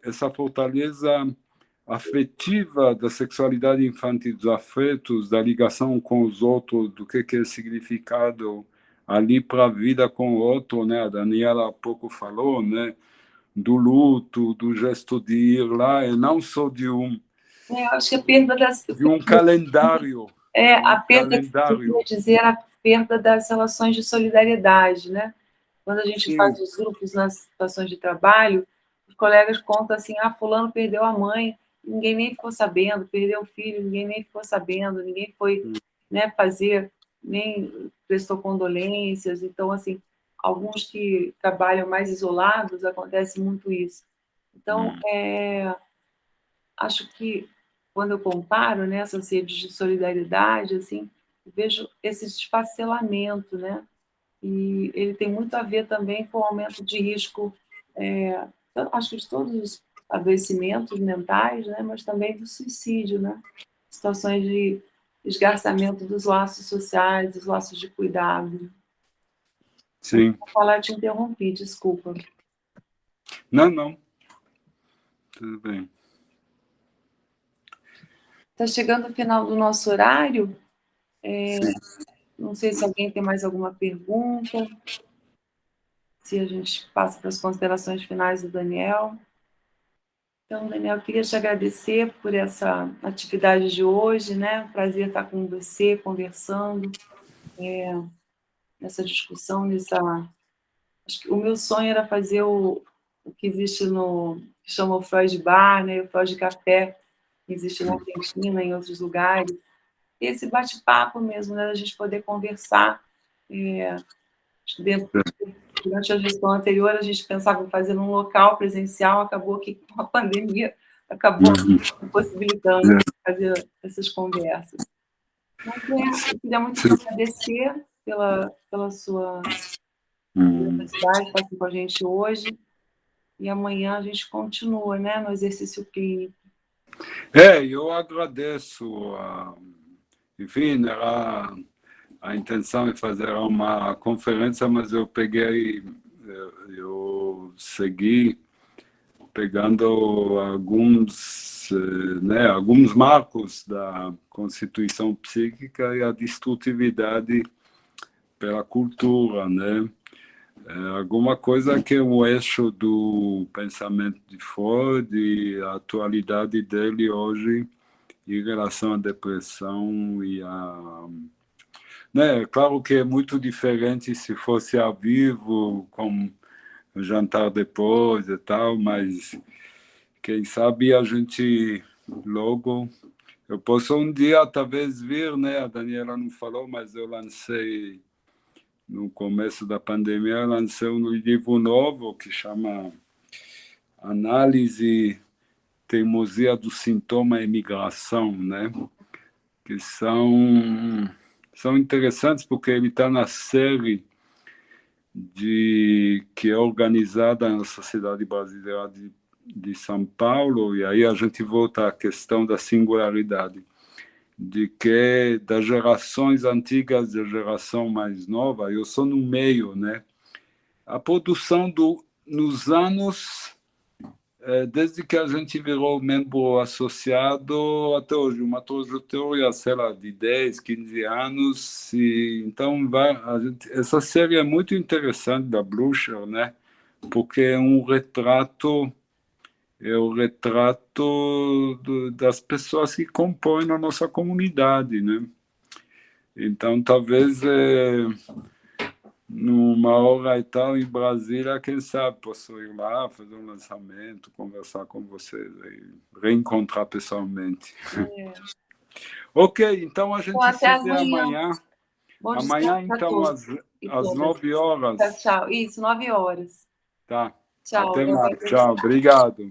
afetiva da sexualidade infantil, dos afetos, da ligação com os outros, do que é significado ali para a vida com o outro, né? A Daniela há pouco falou, né? Do luto, do gesto de ir lá, e não só Eu acho que a perda de um calendário. a perda que eu queria dizer, a perda das relações de solidariedade, né? Quando a gente faz os grupos nas situações de trabalho, os colegas contam assim, fulano perdeu a mãe, ninguém nem ficou sabendo, perdeu o filho, ninguém nem ficou sabendo, ninguém foi, né, fazer, nem prestou condolências. Então, assim, alguns que trabalham mais isolados, acontece muito isso. Então, acho que quando eu comparo, né, essas redes de solidariedade, assim, vejo esse desfacelamento, né? E ele tem muito a ver também com o aumento de risco, acho que de todos os adoecimentos mentais, né, mas também do suicídio, né? Situações de esgarçamento dos laços sociais, dos laços de cuidado. Sim. Vou falar, te interrompi, desculpa. Não. Tudo bem. Está chegando o final do nosso horário. Não sei se alguém tem mais alguma pergunta. Se a gente passa para as considerações finais do Daniel. Então, Daniel, eu queria te agradecer por essa atividade de hoje, né? Prazer estar com você, conversando, nessa discussão, Acho que o meu sonho era fazer o que existe que chama o Freud Bar, né? O Freud Café, que existe na Argentina, em outros lugares. Esse bate-papo mesmo, né? A gente poder conversar. Durante a gestão anterior, a gente pensava em fazer num local presencial, acabou que com a pandemia acabou impossibilitando fazer essas conversas. Mas eu queria muito te agradecer pela sua capacidade de estar aqui com a gente hoje, e amanhã a gente continua, né, no exercício clínico. Eu agradeço. Enfim, a intenção é fazer uma conferência, mas eu segui pegando alguns marcos da constituição psíquica e a destrutividade pela cultura, né? Alguma coisa que é o eixo do pensamento de Freud e a atualidade dele hoje em relação à depressão e né, claro que é muito diferente se fosse ao vivo, com o jantar depois e tal, mas quem sabe a gente logo... Eu posso um dia talvez vir, né? A Daniela não falou, mas eu lancei, no começo da pandemia, eu lancei um livro novo que chama Análise Teimosia do Sintoma e Migração, né? Que são interessantes porque ele está na série que é organizada na Sociedade Brasileira de São Paulo, e aí a gente volta à questão da singularidade, de que das gerações antigas e da geração mais nova, eu sou no meio, né? A produção nos anos, desde que a gente virou membro associado até hoje, uma trajetória, sei lá, de 10, 15 anos. Então, essa série é muito interessante da Blucher, né? Porque é o retrato das pessoas que compõem a nossa comunidade, né? Então, talvez numa hora e tal em Brasília, quem sabe posso ir lá, fazer um lançamento, conversar com vocês e reencontrar pessoalmente. Ok, então a gente se vê amanhã. Amanhã, então, às 9 horas. Tchau. Isso, 9 horas. Tá. Tchau. Até mais. Tchau. Obrigado.